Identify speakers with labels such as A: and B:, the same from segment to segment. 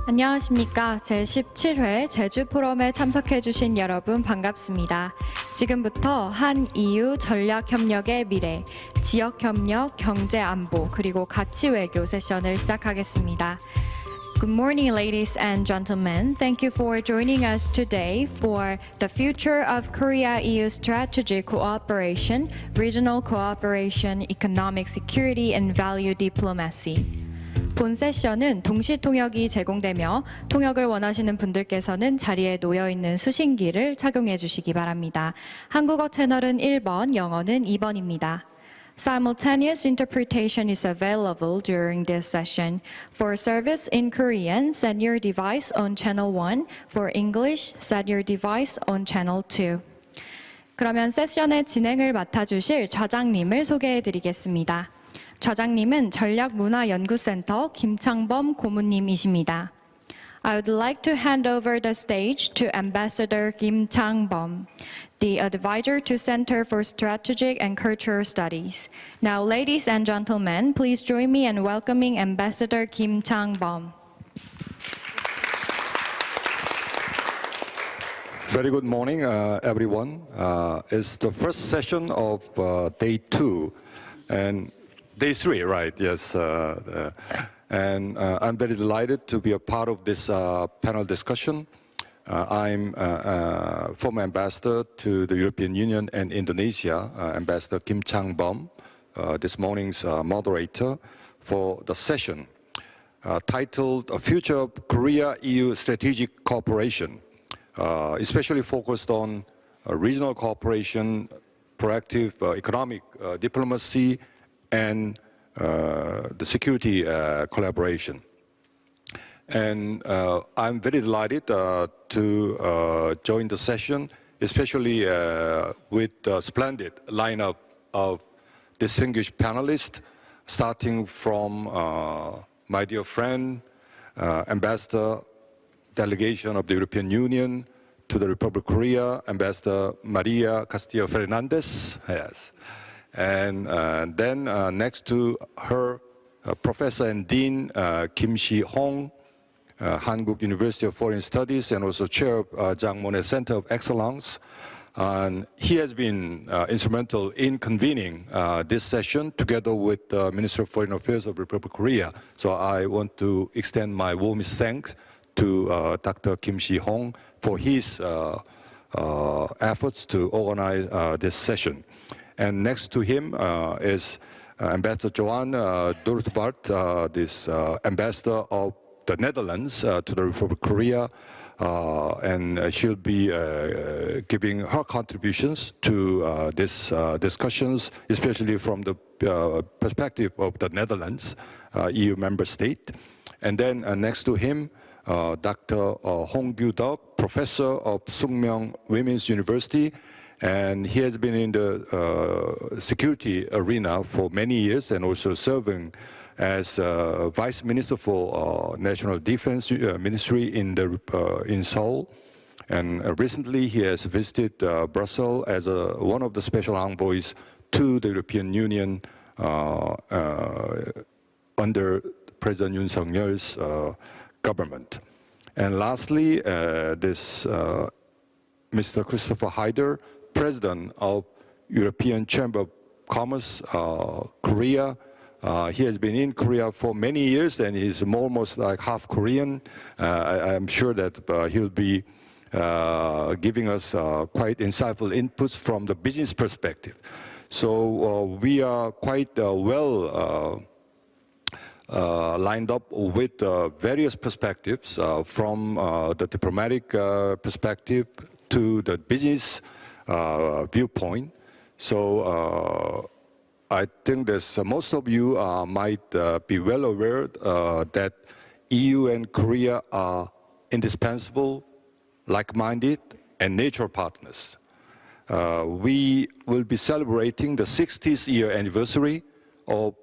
A: 안녕하십니까. 제17회 제주 포럼에 참석해주신 여러분 반갑습니다. 지금부터 한-EU 전략협력의 미래, 지역협력, 경제안보, 그리고 가치외교 세션을 시작하겠습니다. Good morning, ladies and gentlemen. Thank you for joining us today for the future of Korea-EU strategic cooperation, regional cooperation, economic security, and value diplomacy. 본 세션은 동시 통역이 제공되며 통역을 원하시는 분들께서는 자리에 놓여있는 수신기를 착용해 주시기 바랍니다. 한국어 채널은 1번, 영어는 2번입니다. Simultaneous interpretation is available during this session. For service in Korean, set your device on channel 1. For English, set your device on channel 2. 그러면 세션의 진행을 맡아주실 좌장님을 소개해 드리겠습니다. 좌장님은 전략문화연구센터 김창범 고문님이십니다. I would like to hand over the stage to Ambassador Kim Chang-bom, the advisor to Center for Strategic and Cultural Studies. Now, ladies and gentlemen, please join me in welcoming Ambassador Kim Chang-bom.
B: Very good morning, everyone. It's the first session of day 2, and day 3, right? Yes. And I'm very delighted to be a part of this panel discussion. I'm former ambassador to the European Union and Indonesia, Ambassador Kim Chang-bom, this morning's moderator for the session titled Future of Korea-EU Strategic Cooperation, especially focused on regional cooperation, proactive economic diplomacy, and the security collaboration. And I'm very delighted to join the session, especially with a splendid lineup of distinguished panelists, starting from my dear friend, Ambassador Delegation of the European Union to the Republic of Korea, Ambassador Maria Castillo Fernandez. Yes. And then next to her, Professor and Dean Kim Si-hong, Hankuk University of Foreign Studies, and also chair of Jang Monnet Center of Excellence. And he has been instrumental in convening this session together with the Minister of Foreign Affairs of the Republic of Korea. So I want to extend my warmest thanks to Dr. Kim Si-hong for his efforts to organize this session. And next to him is Ambassador Johan Dortvaart, this ambassador of the Netherlands to the Republic of Korea, and she'll be giving her contributions to these discussions, especially from the perspective of the Netherlands, EU member state. And then next to him, Dr. Hong Kyu-deok, professor of Sungmyeong Women's University, and he has been in the security arena for many years and also serving as Vice Minister for National Defense Ministry in Seoul. And recently he has visited Brussels as one of the special envoys to the European Union under President Yoon Suk-yeol's government. And lastly, this Mr. Christopher Haider, President of European Chamber of Commerce, Korea. He has been in Korea for many years, and he's almost like half Korean. I'm sure that he'll be giving us quite insightful inputs from the business perspective. So we are quite well lined up with various perspectives, from the diplomatic perspective to the business viewpoint. So I think that most of you might be well aware that EU and Korea are indispensable, like-minded, and natural partners. We will be celebrating the 60th year anniversary of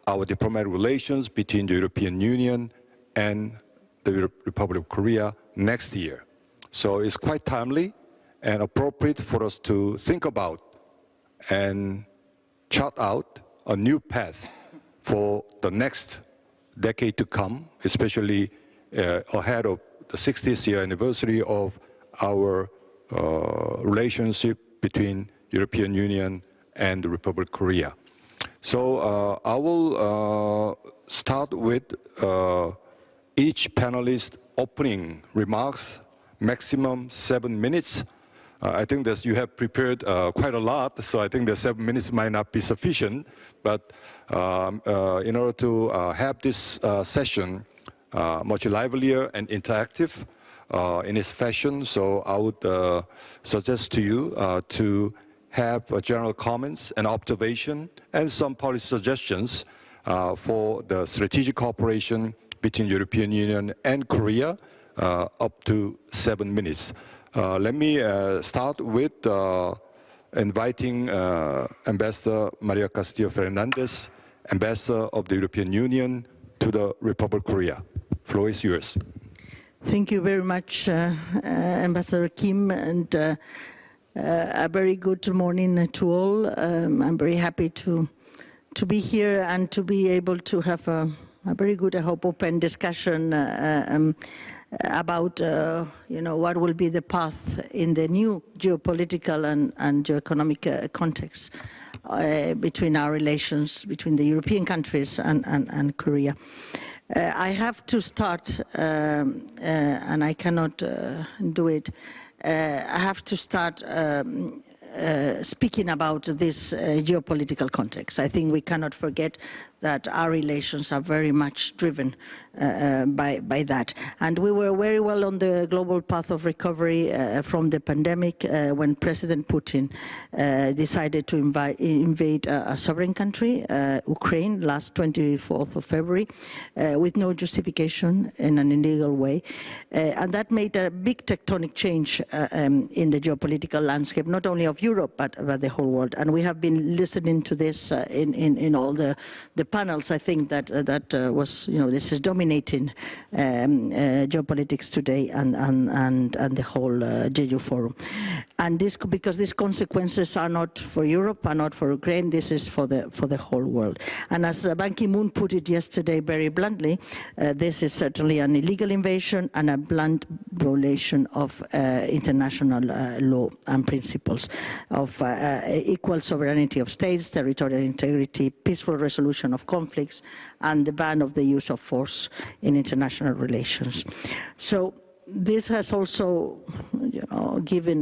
B: our diplomatic relations between the European Union and the Republic of Korea next year. So it's quite timely and appropriate for us to think about and chart out a new path for the next decade to come, especially ahead of the 60th year anniversary of our relationship between European Union and the Republic of Korea. So I will start with each panelist opening remarks, maximum 7 minutes. I think that you have prepared quite a lot, so I think the 7 minutes might not be sufficient. But in order to have this session much livelier and interactive in its fashion, so I would suggest to you to have general comments and observation and some policy suggestions for the strategic cooperation between European Union and Korea up to 7 minutes. Let me start with inviting Ambassador Maria Castillo Fernandez, Ambassador of the European Union to the Republic of Korea. Floor is yours.
C: Thank you very much, Ambassador Kim, and a very good morning to all. I'm very happy to be here and to be able to have a very good, I hope, open discussion about what will be the path in the new geopolitical and geoeconomic context between our relations between the European countries and Korea. I have to start, and I cannot do it. I have to start speaking about this geopolitical context. I think we cannot forget that our relations are very much driven by that. And we were very well on the global path of recovery from the pandemic when President Putin decided to invade a sovereign country, Ukraine, last 24th of February, with no justification in an illegal way. And that made a big tectonic change in the geopolitical landscape, not only of Europe, but the whole world. And we have been listening to this in all the panels. I think that was, this is dominating geopolitics today and the whole Jeju forum. And this, because these consequences are not for Europe, are not for Ukraine, this is for the whole world. And as Ban Ki-moon put it yesterday very bluntly, this is certainly an illegal invasion and a blunt violation of international law and principles of equal sovereignty of states, territorial integrity, peaceful resolution of conflicts, and the ban of the use of force in international relations. So this has also,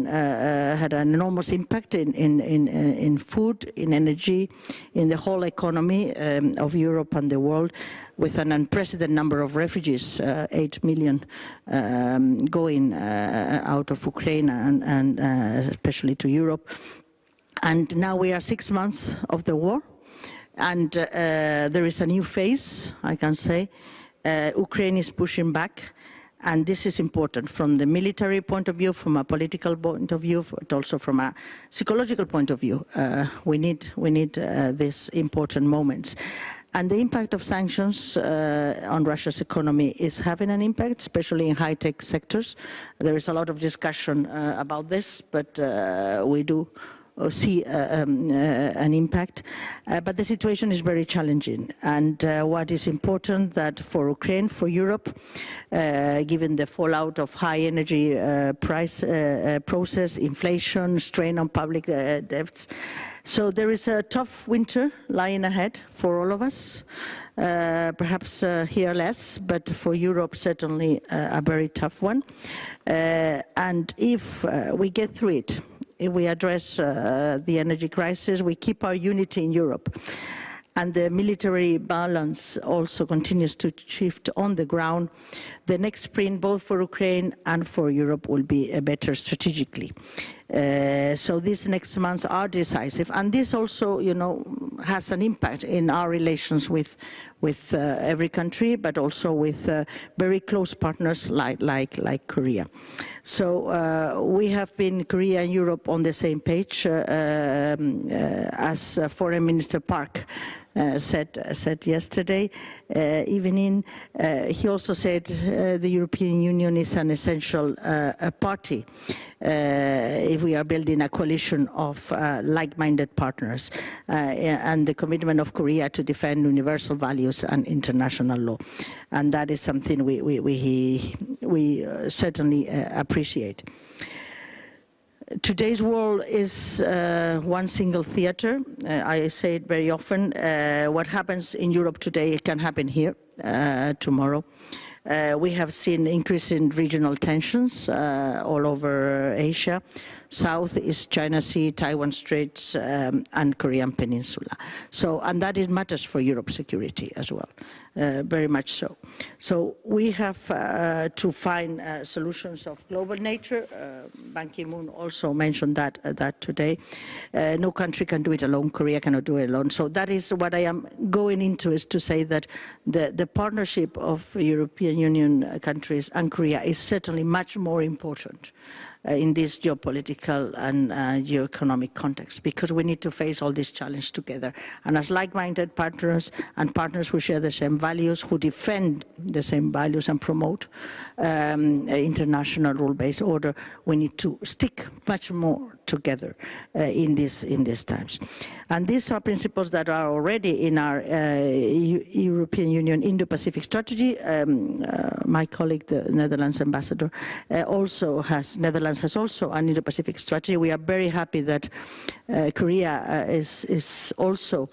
C: had an enormous impact in food, in energy, in the whole economy of Europe and the world, with an unprecedented number of refugees, 8 million going out of Ukraine and especially to Europe. And now we are 6 months of the war. And there is a new phase, I can say. Ukraine is pushing back, and this is important from the military point of view, from a political point of view, but also from a psychological point of view. We need these important moments. And the impact of sanctions on Russia's economy is having an impact, especially in high-tech sectors. There is a lot of discussion about this, but we do see an impact, but the situation is very challenging. And what is important that for Ukraine, for Europe, given the fallout of high energy price process, inflation, strain on public debts, so there is a tough winter lying ahead for all of us. Perhaps here less, but for Europe certainly a very tough one. And if we get through it, if we address the energy crisis, we keep our unity in Europe. And the military balance also continues to shift on the ground. The next sprint, both for Ukraine and for Europe, will be better strategically. So these next months are decisive. And this also, has an impact in our relations with every country, but also with very close partners like Korea. So we have been, Korea and Europe, on the same page as Foreign Minister Park said yesterday evening. He also said the European Union is an essential party if we are building a coalition of like-minded partners, and the commitment of Korea to defend universal values and international law. And that is something we certainly appreciate. Today's world is one single theater. I say it very often. What happens in Europe today, it can happen here tomorrow. We have seen increasing regional tensions all over Asia, Southeast China Sea, Taiwan Straits, and Korean Peninsula. So, and that matters for Europe's security as well, very much so. So we have to find solutions of global nature. Ban Ki-moon also mentioned that today. No country can do it alone. Korea cannot do it alone. So that is what I am going into, is to say that the partnership of European Union countries and Korea is certainly much more important in this geopolitical and geoeconomic context, because we need to face all these challenges together. And as like-minded partners and partners who share the same values, who defend the same values and promote international rule-based order, we need to stick much more together in these times. And these are principles that are already in our European Union Indo-Pacific strategy. My colleague, the Netherlands ambassador, Netherlands has also an Indo-Pacific strategy. We are very happy that Korea is also,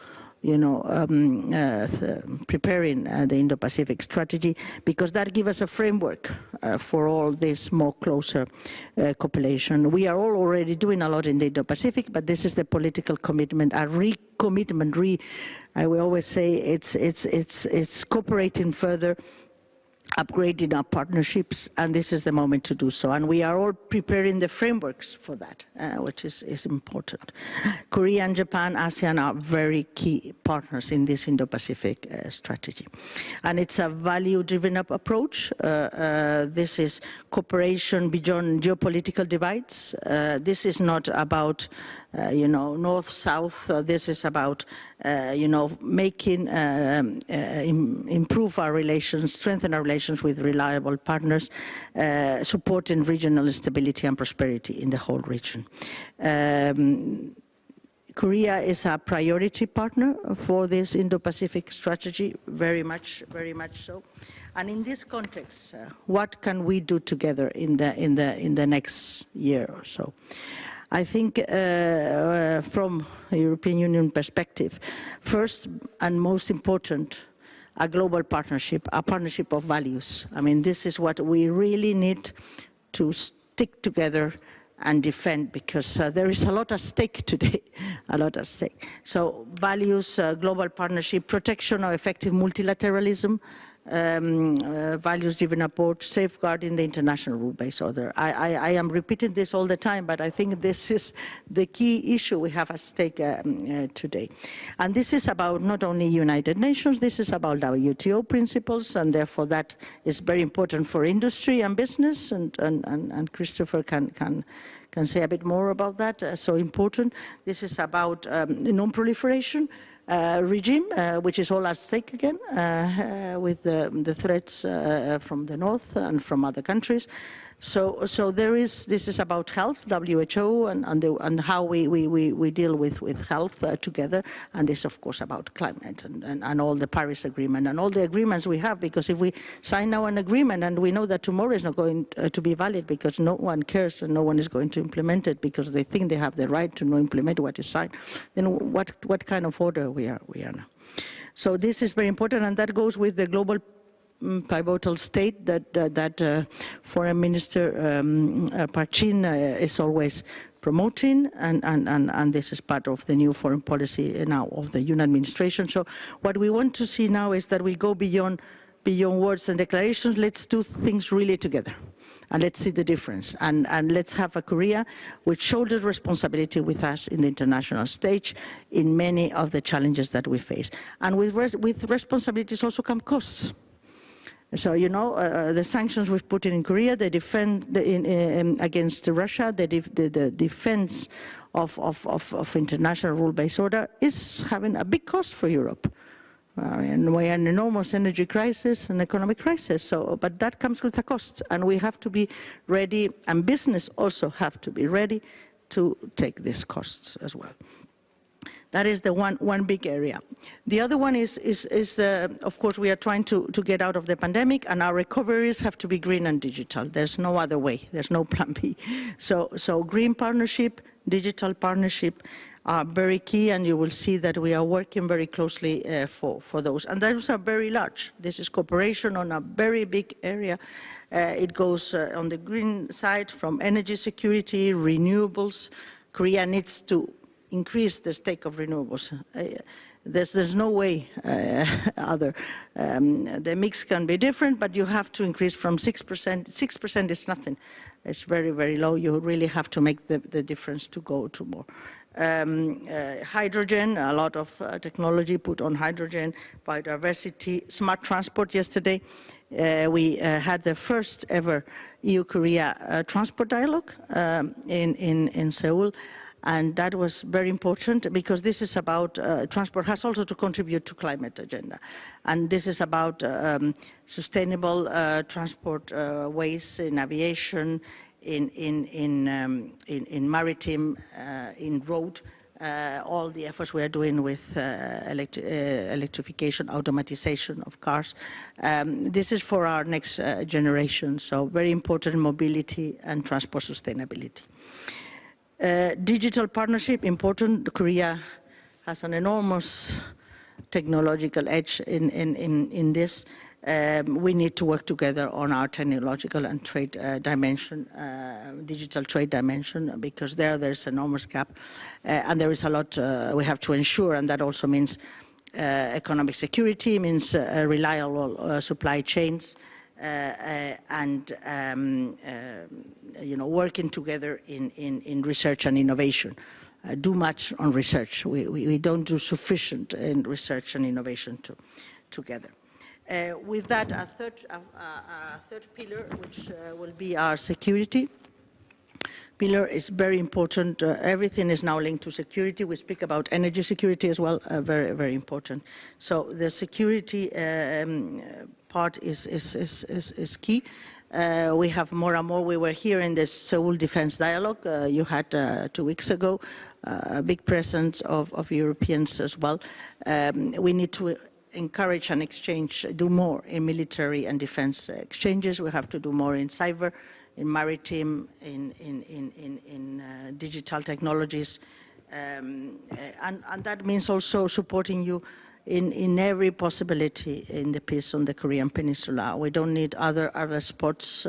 C: preparing the Indo-Pacific strategy, because that gives us a framework for all this more closer cooperation. We are all already doing a lot in the Indo-Pacific, but this is the political commitment, a recommitment. I will always say it's cooperating further, upgrading our partnerships, and this is the moment to do so. And we are all preparing the frameworks for that, which is important. Korea and Japan, ASEAN are very key partners in this Indo-Pacific strategy. And it's a value-driven approach. This is cooperation beyond geopolitical divides. This is not about north-south. This is about, making, improve our relations, strengthen our relations with reliable partners, supporting regional stability and prosperity in the whole region. Korea is a priority partner for this Indo-Pacific strategy, very much so. And in this context, what can we do together in the next year or so? I think from a European Union perspective, first and most important, a global partnership, a partnership of values. I mean, this is what we really need to stick together and defend, because there is a lot at stake today, a lot at stake. So values, global partnership, protection of effective multilateralism, values-driven approach, safeguarding the international rule-based order. I am repeating this all the time, but I think this is the key issue we have at stake today. And this is about not only United Nations, this is about WTO principles, and therefore that is very important for industry and business, and Christopher can say a bit more about that, so important. This is about non-proliferation regime, which is all at stake again, with the threats from the north and from other countries. So this is about health, WHO, and how we deal with health together, and this, of course, about climate and all the Paris Agreement and all the agreements we have, because if we sign now an agreement and we know that tomorrow is not going to be valid because no one cares and no one is going to implement it because they think they have the right to not implement what you sign, then what kind of order we are now? So this is very important, and that goes with the global pivotal state that Foreign Minister Park Chin is always promoting, and this is part of the new foreign policy now of the Yun administration. So what we want to see now is that we go beyond words and declarations. Let's do things really together, and let's see the difference, and let's have a Korea which shoulders responsibility with us in the international stage in many of the challenges that we face. And with responsibilities also come costs. So, the sanctions we've put in Korea, they defend against Russia, the defense of international rule-based order is having a big cost for Europe. And we're in an enormous energy crisis and economic crisis, so, but that comes with a cost, and we have to be ready, and business also have to be ready to take these costs as well. That is the one big area. The other one is of course, we are trying to get out of the pandemic, and our recoveries have to be green and digital. There's no other way. There's no plan B. So green partnership, digital partnership are very key, and you will see that we are working very closely for those. And those are very large. This is cooperation on a very big area. It goes on the green side from energy security, renewables. Korea needs to increase the stake of renewables. There's no way other. The mix can be different, but you have to increase from 6%. 6% is nothing. It's very, very low. You really have to make the difference to go to more. Hydrogen, a lot of technology put on hydrogen, biodiversity, smart transport. Yesterday, we had the first ever EU-Korea transport dialogue in Seoul. And that was very important because this is about, transport has also to contribute to climate agenda. And this is about sustainable transport ways in aviation, in maritime, in road, all the efforts we are doing with electrification, automatization of cars. This is for our next generation, so very important mobility and transport sustainability. Digital partnership, important. Korea has an enormous technological edge in this. We need to work together on our technological and trade dimension, digital trade dimension, because there's enormous gap. And there is a lot we have to ensure, and that also means economic security, means reliable supply chains, and working together in research and innovation. Do much on research. We don't do sufficient in research and innovation together. With that, our third pillar, which will be our security pillar, is very important. Everything is now linked to security. We speak about energy security as well, very, very important. So the security part is key. We have more and more. We were here in the Seoul Defense Dialogue you had 2 weeks ago, a big presence of Europeans as well. We need to encourage and exchange, do more in military and defense exchanges. We have to do more in cyber, in maritime, in digital technologies. And that means also supporting you in every possibility in the peace on the Korean Peninsula. We don't need other spots,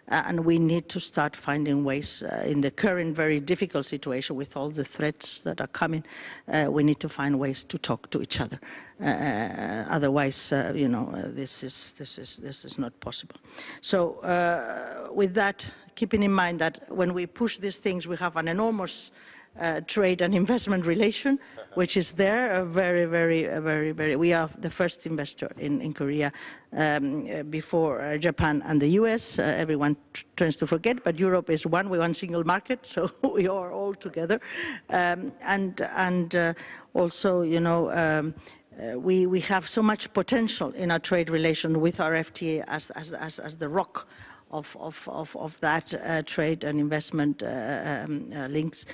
C: and we need to start finding ways in the current very difficult situation with all the threats that are coming. We need to find ways to talk to each other. Otherwise, this is not possible. So, with that, keeping in mind that when we push these things, we have an enormous trade and investment relation, which is there, very. We are the first investor in Korea before Japan and the US. Everyone tends to forget, but Europe is one single market, so we are all together. Also, we have so much potential in our trade relation with our FTA as the rock of that trade and investment links.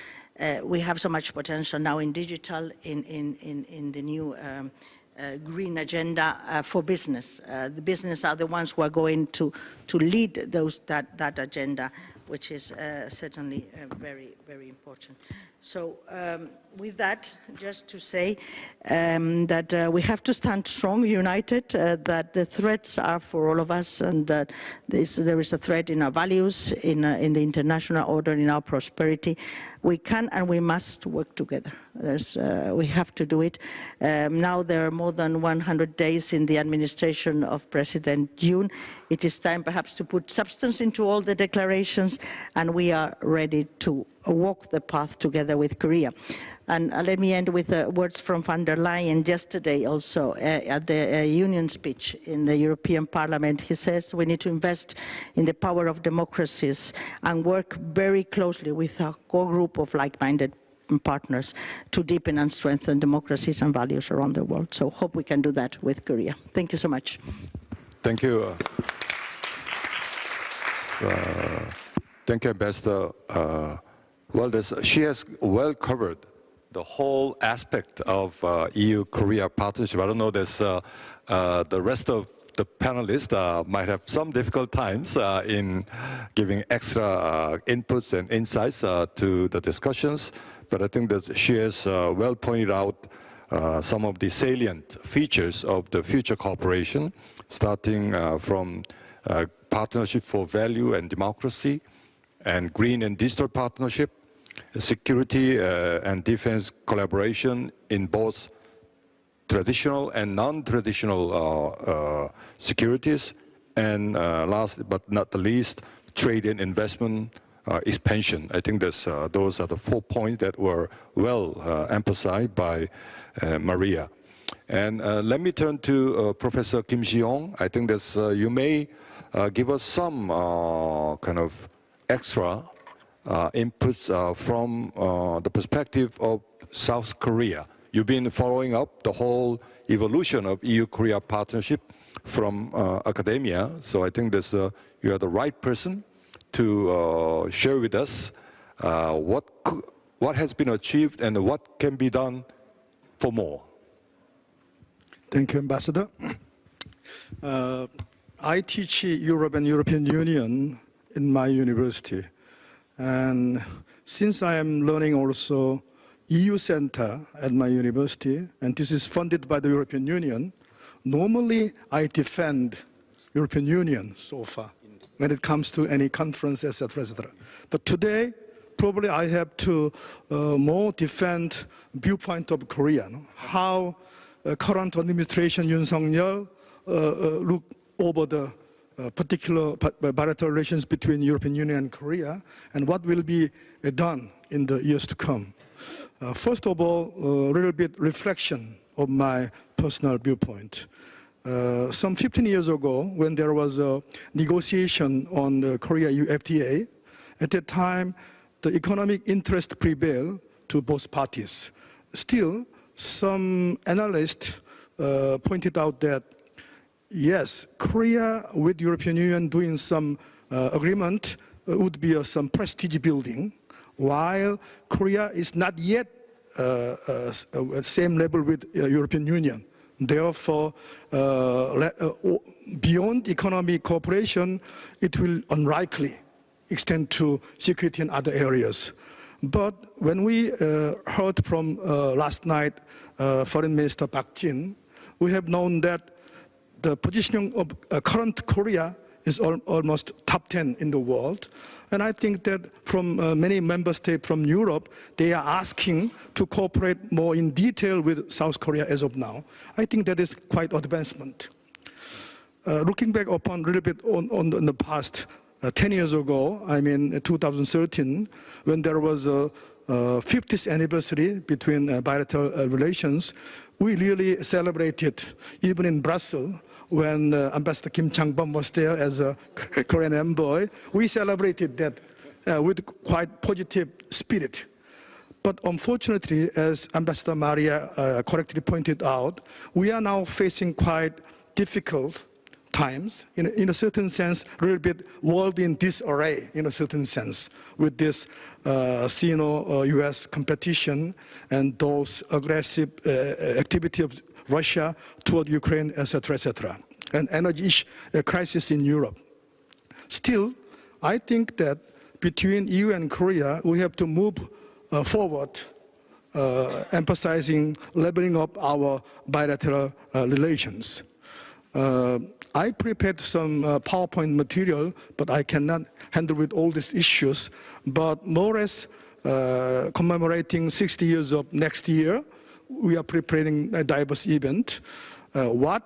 C: We have so much potential now in digital, in the new green agenda for business. The business are the ones who are going to lead that agenda, which is certainly very, very important. So with that, just to say that we have to stand strong, united, that the threats are for all of us, and that there is a threat in our values, in the international order, in our prosperity. We can and we must work together. We have to do it. Now there are more than 100 days in the administration of President Yoon. It is time perhaps to put substance into all the declarations, and we are ready to walk the path together with Korea. And let me end with words from van der Leyen yesterday also at the Union speech in the European Parliament. He says we need to invest in the power of democracies and work very closely with a core group of like-minded important partners to deepen and strengthen democracies and values around the world. So hope we can do that with Korea. Thank you so much.
B: Thank you. Thank you, Ambassador. She has well covered the whole aspect of EU-Korea partnership. I don't know, the rest of the panelists might have some difficult times in giving extra inputs and insights to the discussions, but I think that she has well pointed out some of the salient features of the future cooperation, starting from partnership for value and democracy, and green and digital partnership, security and defense collaboration in both traditional and non-traditional securities, and last but not the least, trade and investment expansion. I think those are the 4 points that were well emphasized by Maria. And let me turn to Professor Kim Si-young. I think that you may give us some kind of extra inputs from the perspective of South Korea. You've been following up the whole evolution of EU-Korea partnership from academia, so I think that you are the right person to share with us what has been achieved and what can be done for more.
D: Thank you, Ambassador. I teach Europe and European Union in my university, and since I am learning also EU Center at my university, and this is funded by the European Union, normally I defend European Union so far when it comes to any conference, etc., etc. But today, probably I have to more defend viewpoint of Korea, no? How current administration Yoon Suk-yeol look over the particular bilateral relations between European Union and Korea, and what will be done in the years to come. First of all, a little bit reflection of my personal viewpoint. Some 15 years ago, when there was a negotiation on the Korea-EU FTA, at that time, the economic interest prevailed to both parties. Still, some analysts pointed out that, yes, Korea with European Union doing some agreement would be some prestige building, while Korea is not yet same level with European Union. Therefore, beyond economic cooperation, it will unlikely extend to security and other areas. But when we heard from last night Foreign Minister Park Jin, we have known that the positioning of current Korea is almost top 10 in the world. And I think that from many member states from Europe, they are asking to cooperate more in detail with South Korea as of now. I think that is quite advancement. Looking back upon a little bit on the past, 10 years ago, I mean 2013, when there was a 50th anniversary between bilateral relations, we really celebrated, even in Brussels, when Ambassador Kim Chang-bom was there as a Korean envoy. We celebrated that with quite positive spirit. But unfortunately, as Ambassador Maria correctly pointed out, we are now facing quite difficult times, in a certain sense, a little bit world in disarray, in a certain sense, with this Sino-US competition and those aggressive activity of Russia toward Ukraine, etc., and energy crisis in Europe. Still, I think that between EU and Korea, we have to move forward, emphasizing leveling up our bilateral relations. I prepared some PowerPoint material, but I cannot handle with all these issues. But more or less, commemorating 60 years of next year, we are preparing a diverse event. What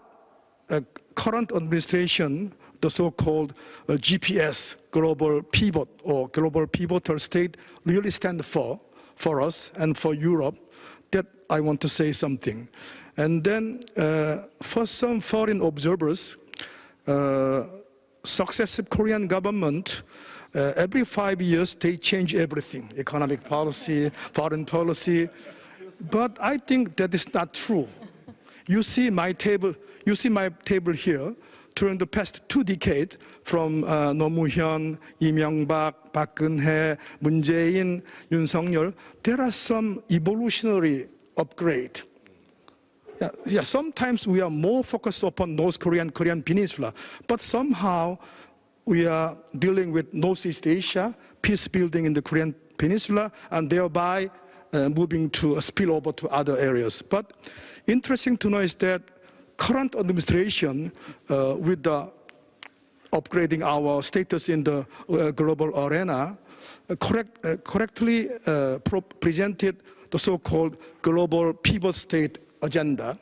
D: current administration, the so-called GPS, Global Pivot, or Global Pivotal State, really stand for us and for Europe, that I want to say something. And then, for some foreign observers, successive Korean government, every 5 years, they change everything, economic policy, foreign policy. But I think that is not true. You see my table here. During the past 2 decades, from Roh Moo-hyun, Lee Myung-bak, Park Geun-hye, Moon Jae-in, Yoon Suk-yeol, there are some evolutionary upgrade. Yeah, sometimes we are more focused upon North Korean Peninsula, but somehow we are dealing with Northeast Asia, peace building in the Korean Peninsula, and thereby moving to a spillover to other areas. But interesting to know is that current administration, with the upgrading our status in the global arena, correctly presented the so-called global pivot state agenda.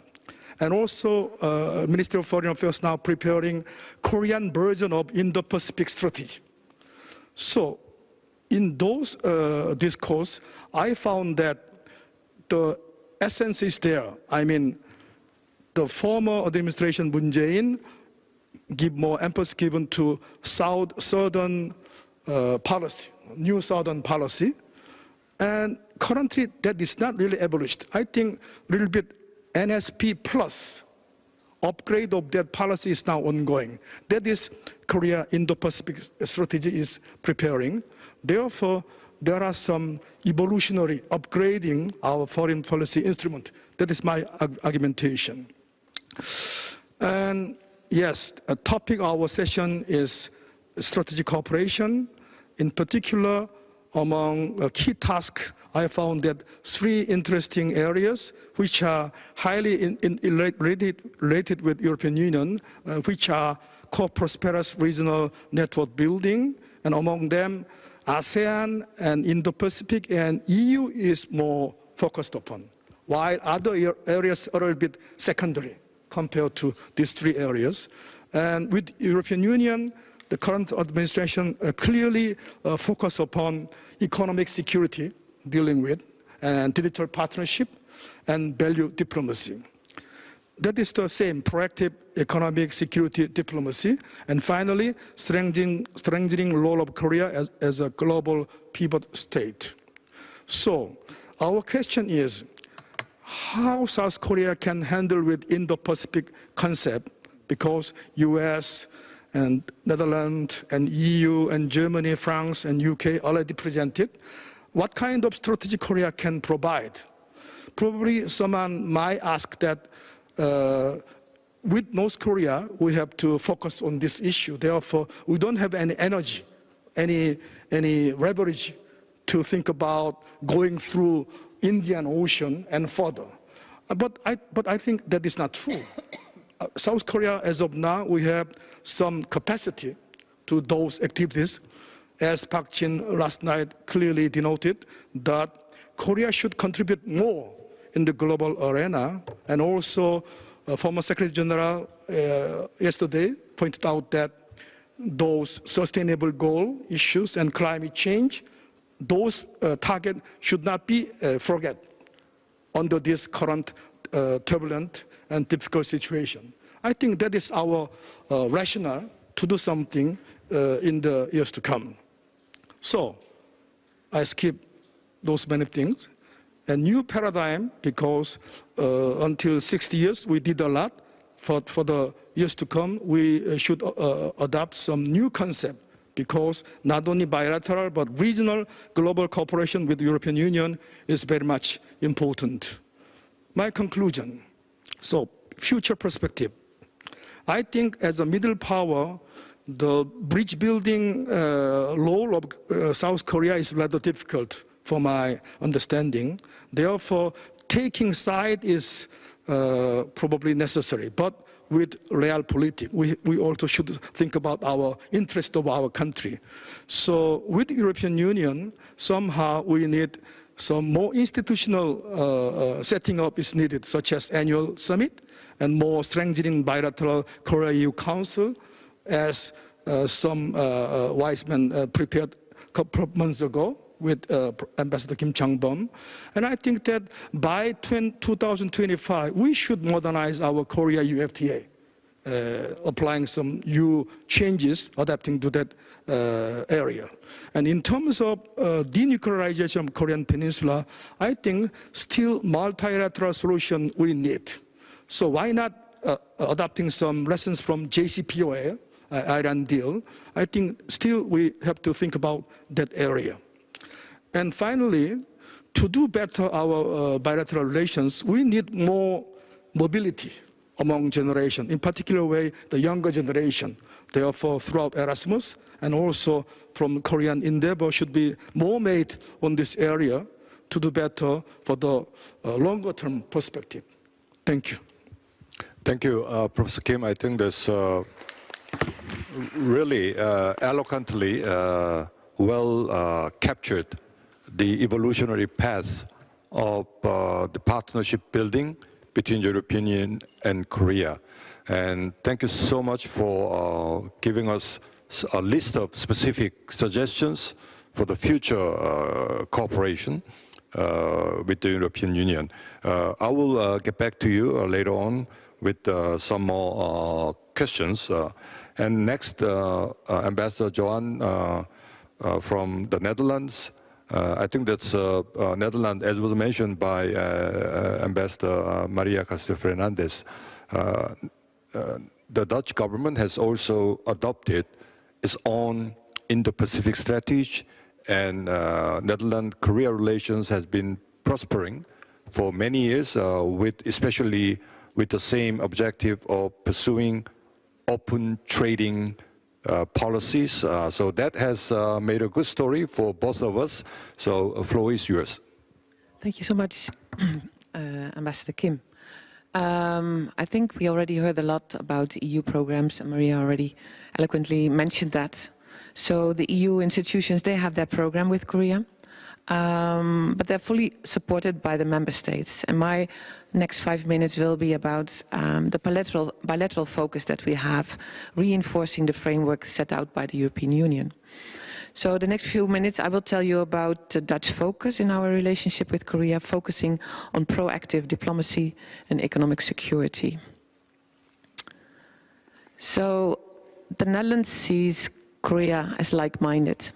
D: And also, Ministry of Foreign Affairs now preparing Korean version of Indo-Pacific strategy. So, in those discourse, I found that the essence is there. I mean, the former administration, Moon Jae-in, give more emphasis given to southern policy, new southern policy. And currently, that is not really abolished. I think a little bit NSP plus upgrade of that policy is now ongoing. That is Korea Indo-Pacific strategy is preparing. Therefore, there are some evolutionary upgrading our foreign policy instrument. That is my argumentation. And yes, a topic of our session is strategic cooperation. In particular, among key tasks, I found that 3 interesting areas which are highly related with European Union, which are co-prosperous regional network building, and among them, ASEAN and Indo-Pacific and EU is more focused upon, while other areas are a little bit secondary compared to these 3 areas. And with European Union, the current administration clearly focus upon economic security, dealing with, and digital partnership, and value diplomacy. That is the same, proactive economic security diplomacy. And finally, strengthening role of Korea as a global pivot state. So, our question is, how South Korea can handle with Indo-Pacific concept, because US and Netherlands and EU and Germany, France and UK already presented. What kind of strategy Korea can provide? Probably someone might ask that with North Korea, we have to focus on this issue. Therefore, we don't have any energy, any leverage to think about going through Indian Ocean and further. But I think that is not true. South Korea, as of now, we have some capacity to those activities. As Park Jin last night clearly denoted, that Korea should contribute more in the global arena. And also, former Secretary General yesterday pointed out that those sustainable goal issues and climate change, those targets should not be forget under this current turbulent and difficult situation. I think that is our rationale to do something in the years to come. So, I skip those many things. A new paradigm, because until 60 years we did a lot. For the years to come, we should adopt some new concept, because not only bilateral but regional global cooperation with the European Union is very much important. My conclusion, so future perspective. I think as a middle power, the bridge building role of South Korea is rather difficult for my understanding. Therefore, taking side is probably necessary, but with realpolitik, we also should think about our interest of our country. So with the European Union, somehow we need some more institutional setting up is needed, such as annual summit and more strengthening bilateral Korea-EU Council, as some wise men prepared a couple of months ago with Ambassador Kim Chang-bom. And I think that by 2025, we should modernize our Korea-EU FTA. applying some new changes, adapting to that area. And in terms of denuclearization of Korean Peninsula, I think still multilateral solution we need. So why not adopting some lessons from JCPOA, Iran deal? I think still we have to think about that area. And finally, to do better our bilateral relations, we need more mobility among generation, in particular way, the younger generation. Therefore, throughout Erasmus, and also from Korean endeavor should be more made on this area to do better for the longer term perspective. Thank you.
B: Thank you, Professor Kim. I think that's really eloquently well captured the evolutionary path of the partnership building between European Union and Korea. And thank you so much for giving us a list of specific suggestions for the future cooperation with the European Union. I will get back to you later on with some more questions. And next, Ambassador Johan from the Netherlands. I think that's Netherlands, as was mentioned by Ambassador Maria Castillo-Fernandez. The Dutch government has also adopted its own Indo-Pacific strategy, and Netherlands-Korea relations has been prospering for many years, especially with the same objective of pursuing open trading policies. So that has made a good story for both of us. So the floor is yours.
E: Thank you so much, Ambassador Kim. I think we already heard a lot about EU programs, and Maria already eloquently mentioned that. So the EU institutions, they have that program with Korea, but they're fully supported by the member states. And my next 5 minutes will be about the bilateral focus that we have, reinforcing the framework set out by the European Union. So the next few minutes I will tell you about the Dutch focus in our relationship with Korea, focusing on proactive diplomacy and economic security. So the Netherlands sees Korea as like-minded,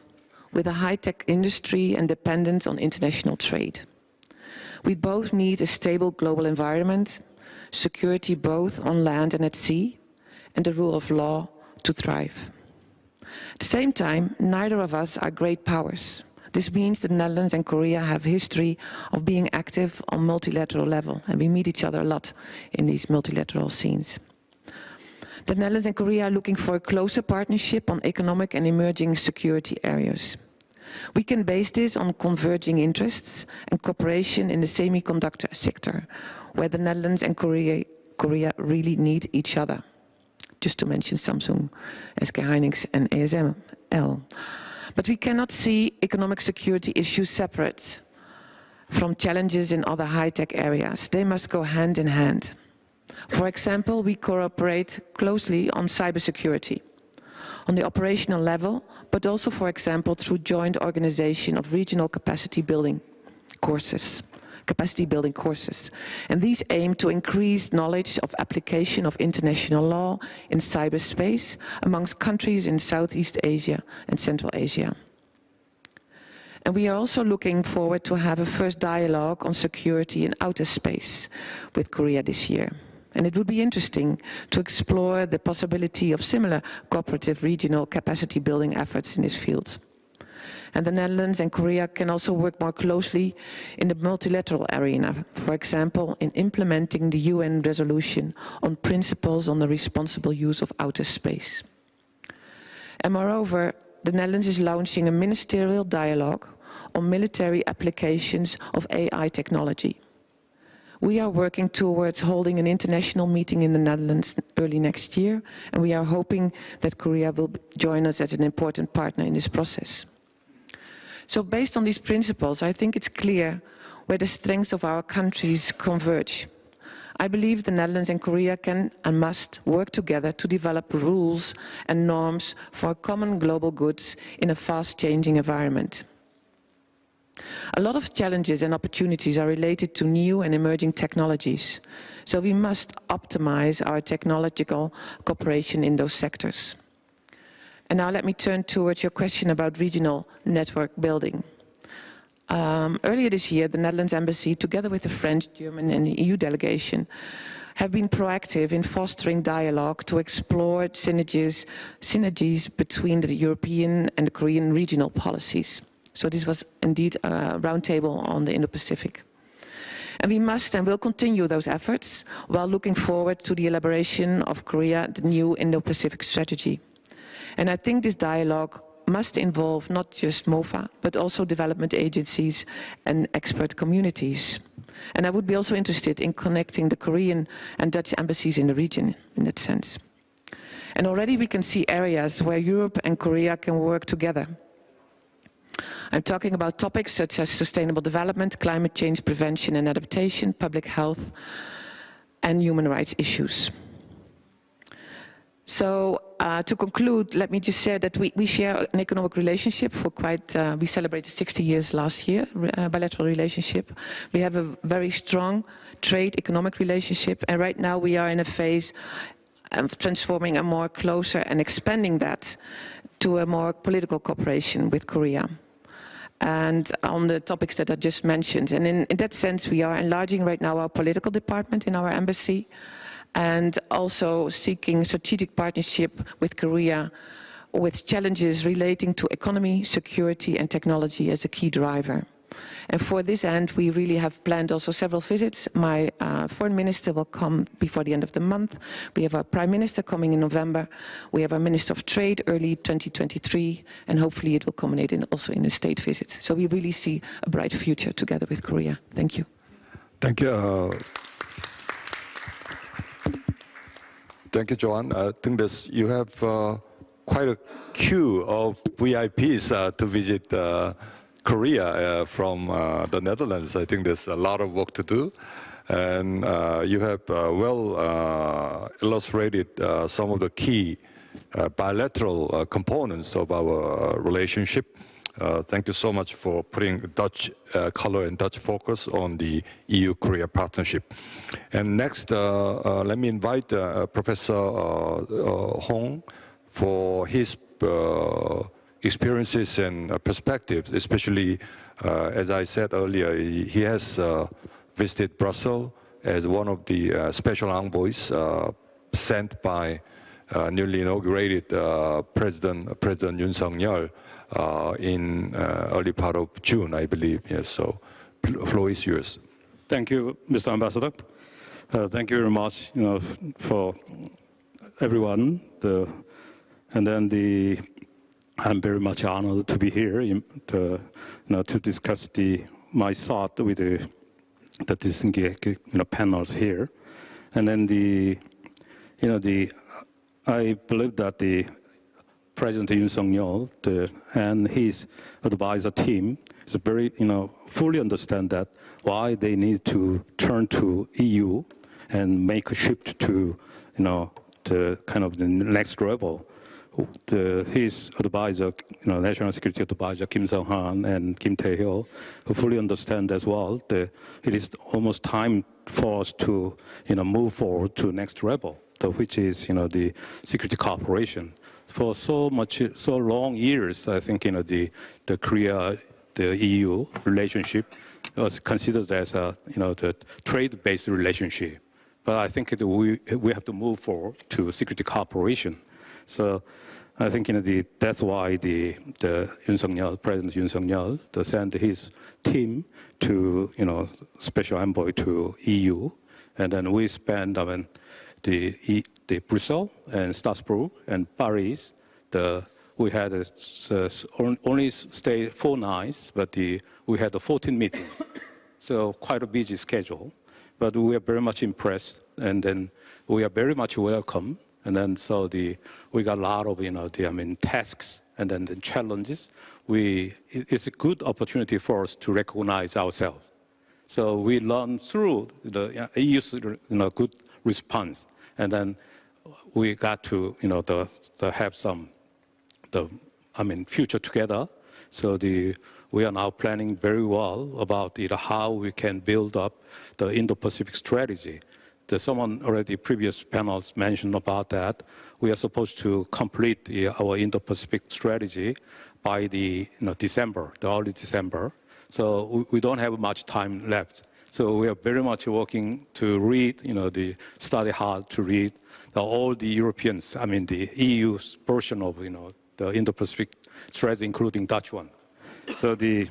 E: with a high-tech industry and dependence on international trade. We both need a stable global environment, security both on land and at sea, and the rule of law to thrive. At the same time, neither of us are great powers. This means the Netherlands and Korea have a history of being active on multilateral level, and we meet each other a lot in these multilateral scenes. The Netherlands and Korea are looking for a closer partnership on economic and emerging security areas. We can base this on converging interests and cooperation in the semiconductor sector, where the Netherlands and Korea really need each other. Just to mention Samsung, SK Hynix and ASML. But we cannot see economic security issues separate from challenges in other high-tech areas. They must go hand in hand. For example, we cooperate closely on cybersecurity, on the operational level, but also, for example, through joint organization of regional capacity building courses. And these aim to increase knowledge of application of international law in cyberspace amongst countries in Southeast Asia and Central Asia. And we are also looking forward to have a first dialogue on security in outer space with Korea this year. And it would be interesting to explore the possibility of similar cooperative regional capacity building efforts in this field. And the Netherlands and Korea can also work more closely in the multilateral arena, for example, in implementing the UN resolution on principles on the responsible use of outer space. And moreover, the Netherlands is launching a ministerial dialogue on military applications of AI technology. We are working towards holding an international meeting in the Netherlands early next year, and we are hoping that Korea will join us as an important partner in this process. So based on these principles, I think it's clear where the strengths of our countries converge. I believe the Netherlands and Korea can and must work together to develop rules and norms for common global goods in a fast-changing environment. A lot of challenges and opportunities are related to new and emerging technologies, so we must optimize our technological cooperation in those sectors. And now let me turn towards your question about regional network building. Earlier this year, the Netherlands Embassy, together with the French, German and EU delegation, have been proactive in fostering dialogue to explore synergies between the European and the Korean regional policies. So this was indeed a roundtable on the Indo-Pacific. And we must and will continue those efforts while looking forward to the elaboration of Korea, the new Indo-Pacific strategy. And I think this dialogue must involve not just MOFA, but also development agencies and expert communities. And I would be also interested in connecting the Korean and Dutch embassies in the region in that sense. And already we can see areas where Europe and Korea can work together. I'm talking about topics such as sustainable development, climate change prevention and adaptation, public health, and human rights issues. So to conclude, let me just share that we share an economic relationship for we celebrated 60 years last year, bilateral relationship. We have a very strong trade economic relationship, and right now we are in a phase of transforming a more closer and expanding that to a more political cooperation with Korea. And on the topics that I just mentioned. And in that sense, we are enlarging right now our political department in our embassy, and also seeking strategic partnership with Korea with challenges relating to economy, security and technology as a key driver. And for this end, we really have planned also several visits. My foreign minister will come before the end of the month. We have our prime minister coming in November. We have our minister of trade early 2023, and hopefully it will culminate also in a state visit. So we really see a bright future together with Korea. Thank you.
B: Thank you. Thank you, Joanne. I think you have quite a queue of VIPs to visit Korea from the Netherlands. I think there's a lot of work to do. And you have well illustrated some of the key bilateral components of our relationship. Thank you so much for putting Dutch color and Dutch focus on the EU-Korea partnership. And next, let me invite Professor Hong for his experiences and perspectives, especially, as I said earlier, he has visited Brussels as one of the special envoys sent by newly inaugurated President Yoon Suk-yeol in early part of June, I believe. Yes, so floor is yours.
F: Thank you, Mr. Ambassador. Thank you very much, for everyone. I'm very much honored to be here to discuss my thought with the disengaged panels here, and then I believe that the President Yoon Suk-yeol and his advisor team is very, fully understand that why they need to turn to EU and make a shift to, the kind of the next level. His advisor, National Security Advisor Kim Sung-han and Kim Tae-hyo, who fully understand as well that it is almost time for us to, move forward to next level, which is, the security cooperation. For so long years, I think, the Korea, the EU relationship was considered as a, the trade-based relationship. But I think we have to move forward to security cooperation. So I think that's why the Yoon Suk-yeol, President Yoon Suk-yeol, sent his team to special envoy to EU, and then we spent the Brussels and Strasbourg and Paris. We had only stayed 4 nights, but we had 14 meetings, so quite a busy schedule. But we are very much impressed, and then we are very much welcome. And then so we got a lot of tasks and then the challenges. It's a good opportunity for us to recognize ourselves. So we learn through the EU's good response, and then we got to to have some future together. So we are now planning very well about how we can build up the Indo-Pacific strategy. Someone already, previous panels mentioned about that. We are supposed to complete our Indo-Pacific strategy by the December, the early December. So we don't have much time left. So we are very much working to read, study hard to read all the Europeans, I mean the EU's version of, the Indo-Pacific strategy, including Dutch one. So there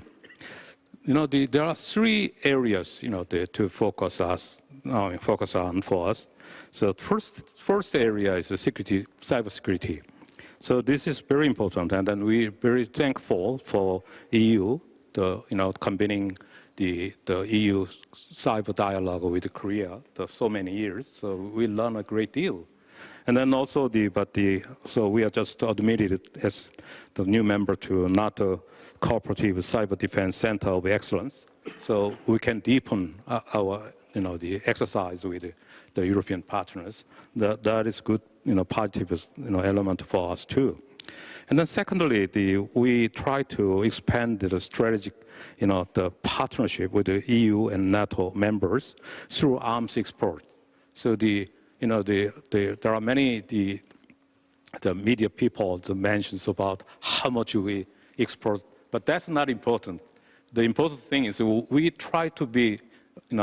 F: are three areas, to focus on for us. So first area is the security, cybersecurity. So this is very important, and then we're very thankful for EU, convening the EU cyber dialogue with Korea for so many years. So we learn a great deal. And then also so we are just admitted as the new member to NATO Cooperative Cyber Defense Center of Excellence. So we can deepen our, the exercise with the European partners. That is good, positive, element for us too. And then secondly, we try to expand the strategic, the partnership with the EU and NATO members through arms export. So there are many the media people that mentions about how much we export, but that's not important. The important thing is we try to be,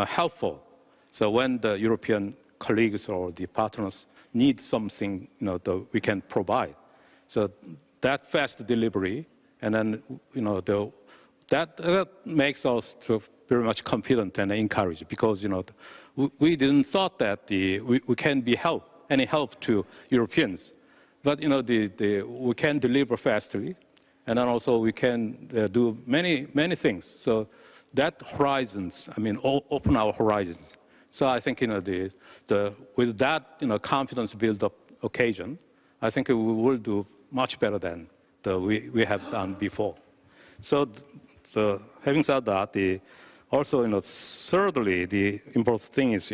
F: helpful. So when the European colleagues or the partners need something, that we can provide. So that fast delivery, and then, that makes us very much confident and encouraged, because, we didn't thought that we can be any help to Europeans, but, we can deliver fastly, and then also we can do many things. So that horizons, open our horizons. So I think, with that, confidence build-up occasion, I think we will do much better than we have done before. So having said that, also, thirdly, the important thing is,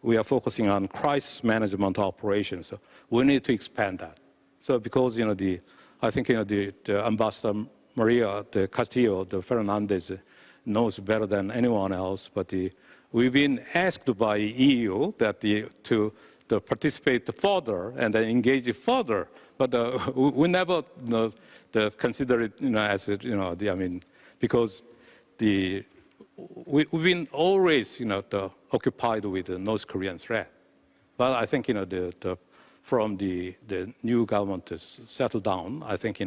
F: we are focusing on crisis management operations. So we need to expand that. So because, I think, the Ambassador Maria de Castillo, the Fernandez, knows better than anyone else, but we've been asked by EU that to participate further and then engage further, but we never consider it, as because we've been always, occupied with the North Korean threat. But I think, from the new government to settle down, I think,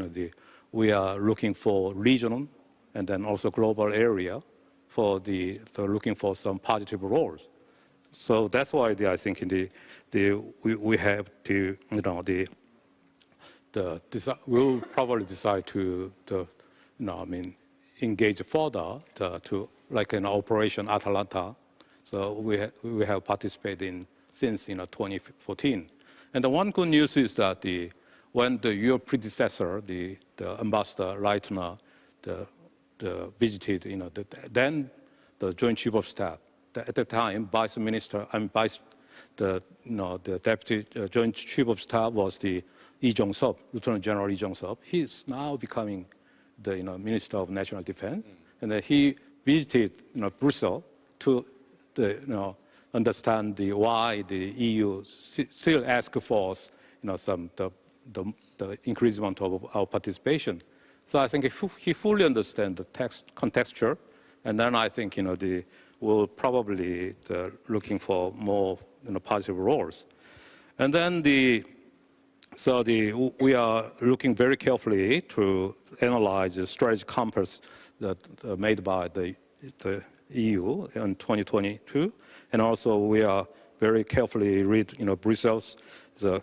F: we are looking for regional and then also global area for looking for some positive roles. So that's why I think we have to, we'll probably decide to engage further to like an Operation Atalanta. So we have participated since 2014. And the one good news is that when your predecessor, the Ambassador Leitner, visited, then the Joint Chief of Staff, at the time, Vice Minister and the Deputy Joint Chief of Staff was the Lee Jong-sub, Lieutenant General Lee Jong-sub. He is now becoming the Minister of National Defense, and he visited Brussels to understand why the EU still asks for some the increasement of our participation. So I think he fully understands the contexture, and then I think we'll probably looking for more positive roles, and then we are looking very carefully to analyze the strategic compass that made by the EU in 2022, and also we are very carefully read Brussels the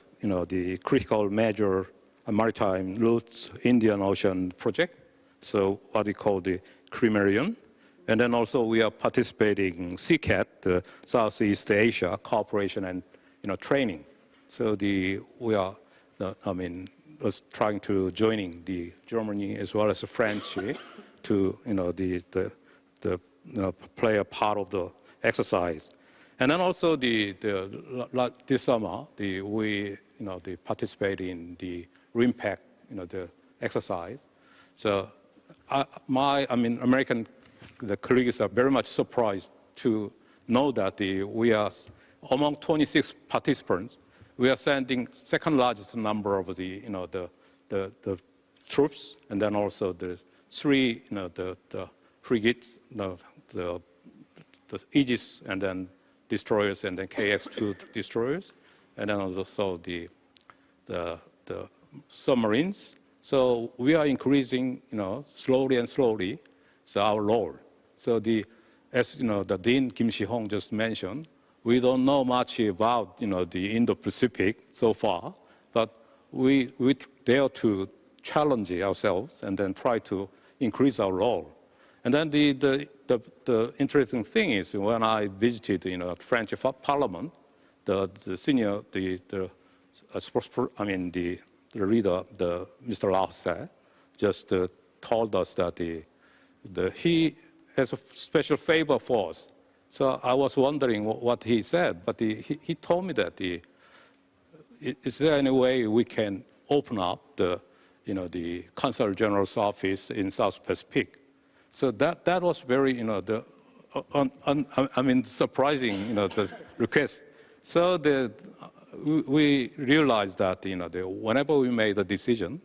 F: critical major maritime routes Indian Ocean project, so what we call the Crimean, and then also we are participating in CCAT, the Southeast Asia Cooperation and training. So we are was trying to joining the Germany as well as the French to play a part of the exercise, and then also this summer we participate in the RIMPAC the exercise. So American colleagues are very much surprised to know that we are, among 26 participants, we are sending second largest number of the troops, and then also the three, the frigates, the Aegis, and then destroyers, and then KX-2 destroyers, and then also the submarines. So we are increasing, slowly and slowly, so our role. So as the Dean Kim Shi-hong just mentioned, we don't know much about, the Indo-Pacific so far, but we dare to challenge ourselves and then try to increase our role. And then the interesting thing is when I visited, the French Parliament, the leader, Mr. Lahse, just told us that he has a special favor for us. So I was wondering what he said, but he told me that is there any way we can open up the Consul General's office in South Pacific? So that was very, surprising, the request. So we realized that, whenever we made a decision,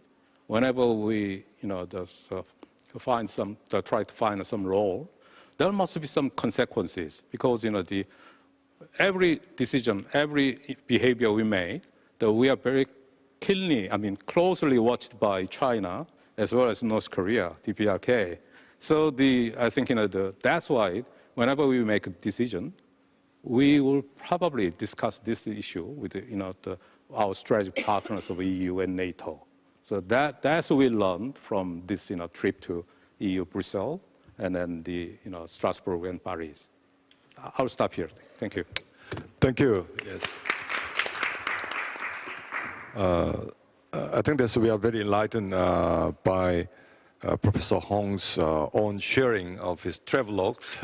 F: whenever we, try to find some role, there must be some consequences because, every decision, every behavior we make, that we are very keenly, closely watched by China as well as North Korea, DPRK. So I think, that's why whenever we make a decision, we will probably discuss this issue with, our strategic partners of EU and NATO. So that's what we learned from this, trip to EU Brussels and then the, Strasbourg and Paris. I'll stop here. Thank you.
B: Thank you. Yes. I think that we are very enlightened by Professor Hong's own sharing of his travelogues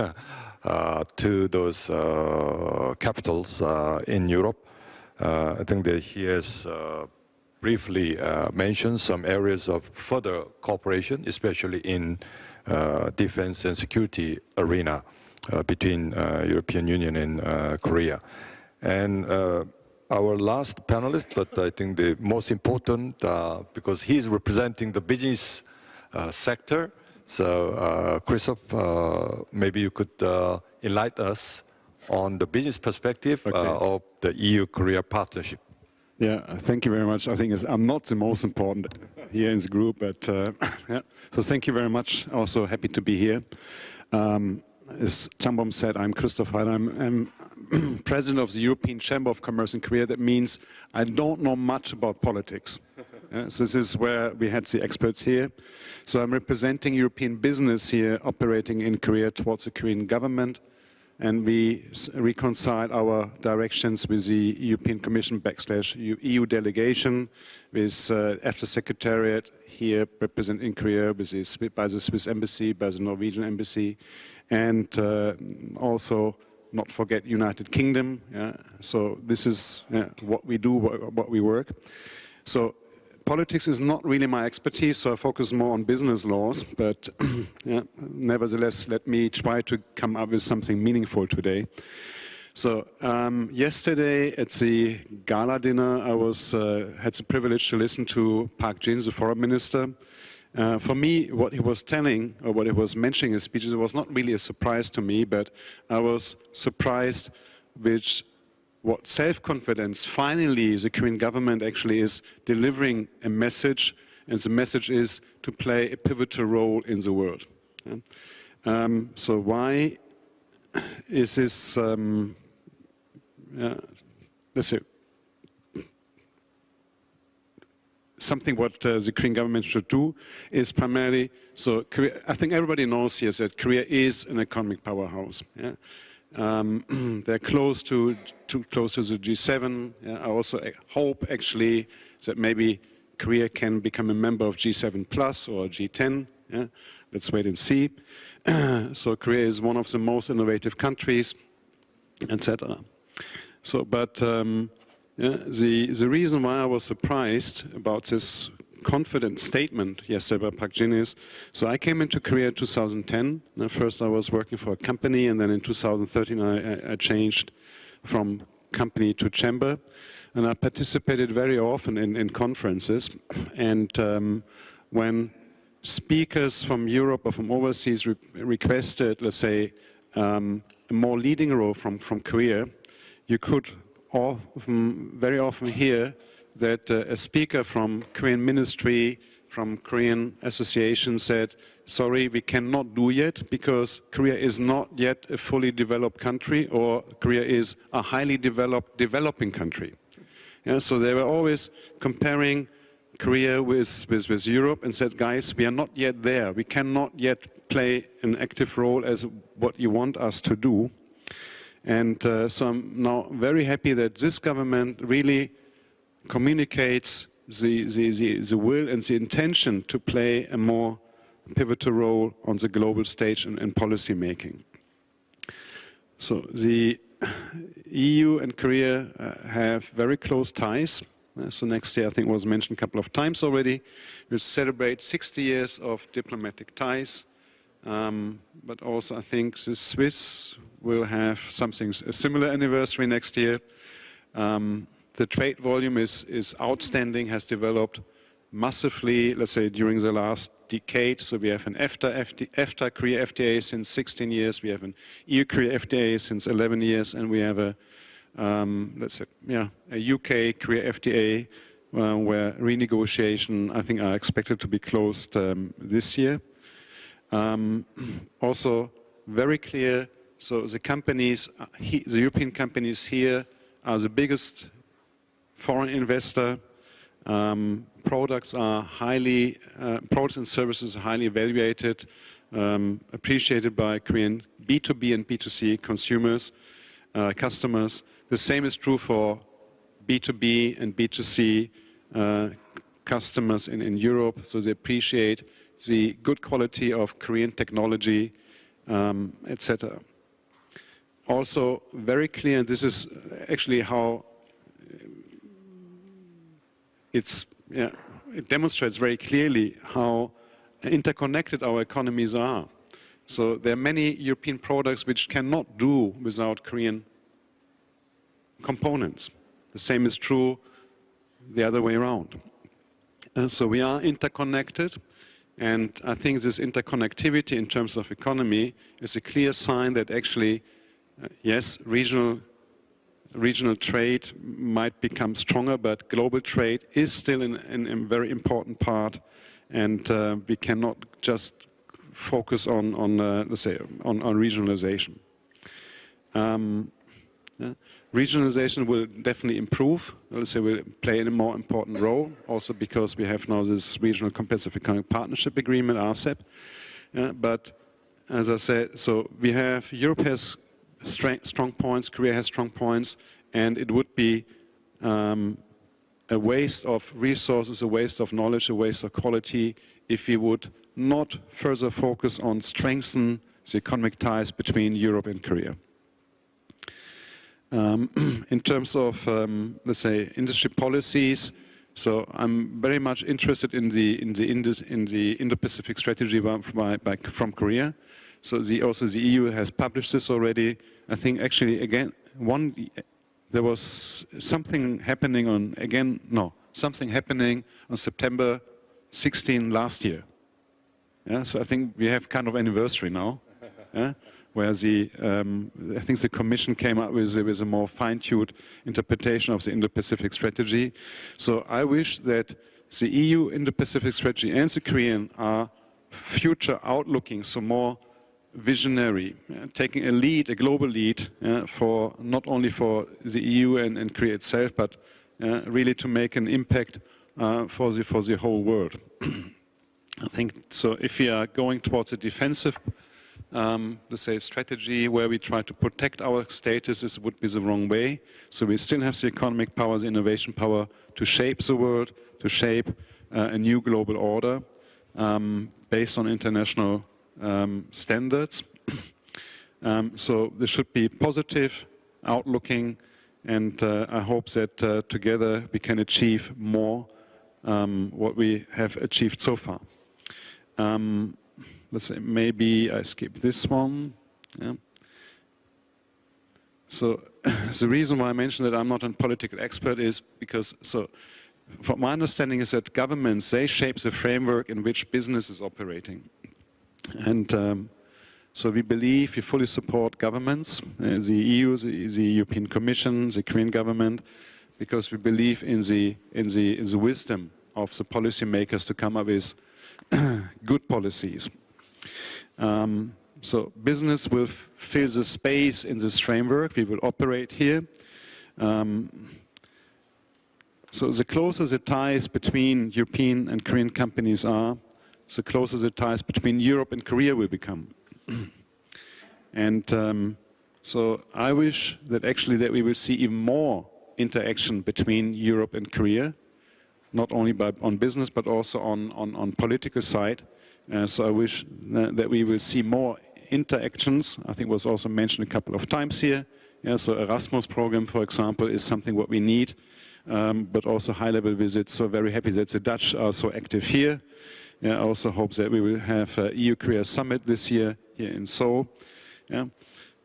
B: to those capitals in Europe. I think that he has briefly mentioned some areas of further cooperation, especially in defense and security arena between European Union and Korea. And our last panelist, but I think the most important, because he's representing the business sector. So, Christoph, maybe you could enlighten us on the business perspective of the EU-Korea partnership.
G: Yeah, thank you very much. I think I'm not the most important here in the group, but yeah. So thank you very much. Also happy to be here. As Chambom said, I'm Christoph Heider. I'm president of the European Chamber of Commerce in Korea. That means I don't know much about politics. So this is where we had the experts here. So I'm representing European business here operating in Korea towards the Korean government. And we reconcile our directions with the European Commission / EU delegation, with after Secretariat here representing Korea by the Swiss Embassy, by the Norwegian Embassy, and also not forget United Kingdom. Yeah? So this is what we do, what we work. So politics is not really my expertise, so I focus more on business laws, but yeah, nevertheless, let me try to come up with something meaningful today. So yesterday at the gala dinner, I had the privilege to listen to Park Jin, the foreign minister. For me, what he was telling, or what he was mentioning in his speeches, was not really a surprise to me, but I was surprised with what self-confidence finally the Korean government actually is delivering a message, and the message is to play a pivotal role in the world. Yeah? So why is this, let's say, something what the Korean government should do is primarily, so Korea, I think everybody knows here that Korea is an economic powerhouse. Yeah? They're close to the G7. Yeah, I also hope actually that maybe Korea can become a member of G7 Plus or G10. Yeah? Let's wait and see. So Korea is one of the most innovative countries, etc. So, but yeah, the reason why I was surprised about this confident statement yesterday by Park Jin-is. So I came into Korea in 2010. First I was working for a company, and then in 2013 I changed from company to chamber. And I participated very often in conferences. And when speakers from Europe or from overseas requested, let's say, a more leading role from Korea, you could very often hear that a speaker from Korean ministry, from Korean association said, sorry, we cannot do yet because Korea is not yet a fully developed country, or Korea is a highly developed developing country. Yeah, so they were always comparing Korea with Europe and said, guys, we are not yet there. We cannot yet play an active role as what you want us to do. And so I'm now very happy that this government really communicates the will and the intention to play a more pivotal role on the global stage in policy making. So the EU and Korea have very close ties. So next year, I think was mentioned a couple of times already, we'll celebrate 60 years of diplomatic ties. But also I think the Swiss will have something, a similar anniversary next year. The trade volume is outstanding, has developed massively, let's say, during the last decade. So we have an EFTA-Korea FTA since 16 years, we have an EU-Korea FTA since 11 years, and we have a, let's say, a UK-Korea FTA where renegotiation, I think, are expected to be closed this year. Also, very clear, so the companies, the European companies here are the biggest foreign investor. Products are highly, products and services are highly evaluated, appreciated by Korean B2B and B2C consumers, customers. The same is true for B2B and B2C customers in Europe, so they appreciate the good quality of Korean technology, etc. Also very clear, and this is actually how it demonstrates very clearly how interconnected our economies are. So there are many European products which cannot do without Korean components. The same is true the other way around. So we are interconnected, and I think this interconnectivity in terms of economy is a clear sign that actually, yes, regional trade might become stronger, but global trade is still a very important part, and we cannot just focus on let's say, on regionalization. Regionalization will definitely improve. Let's say will play a more important role, also because we have now this Regional Comprehensive Economic Partnership Agreement, RCEP. But as I said, so we have, Europe has strong points, Korea has strong points, and it would be a waste of resources, a waste of knowledge, a waste of quality if we would not further focus on strengthen the economic ties between Europe and Korea. In terms of, let's say, industry policies, so I'm very much interested in the Indo-Pacific strategy from Korea. So also the EU has published this already. I think actually again there was something happening on September 16 last year. Yeah, so I think we have kind of anniversary now. Yeah? Where I think the Commission came up with a more fine-tuned interpretation of the Indo-Pacific strategy. So I wish that the EU Indo-Pacific strategy and the Korean are future outlooking, so more visionary, taking a lead, a global lead, for not only for the EU and Korea itself, but really to make an impact for the whole world. I think so. If we are going towards a defensive, let's say, strategy where we try to protect our status, this would be the wrong way. So we still have the economic power, the innovation power to shape the world, to shape a new global order based on international standards. So this should be positive, outlooking, and I hope that together we can achieve more what we have achieved so far. Let's say maybe I skip this one. Yeah. So the reason why I mentioned that I'm not a political expert is because, from my understanding is that governments, they shape the framework in which business is operating. And so we believe, we fully support governments, the EU, the European Commission, the Korean government, because we believe in the wisdom of the policymakers to come up with good policies. So business will fill the space in this framework. We will operate here. So the closer the ties between European and Korean companies are, the closer the ties between Europe and Korea will become. And so I wish that actually that we will see even more interaction between Europe and Korea, not only on business but also on political side. So I wish that we will see more interactions. I think was also mentioned a couple of times here. Yeah, so Erasmus program, for example, is something what we need, but also high-level visits. So very happy that the Dutch are so active here. Yeah, I also hope that we will have EU-Korea summit this year here in Seoul. Yeah.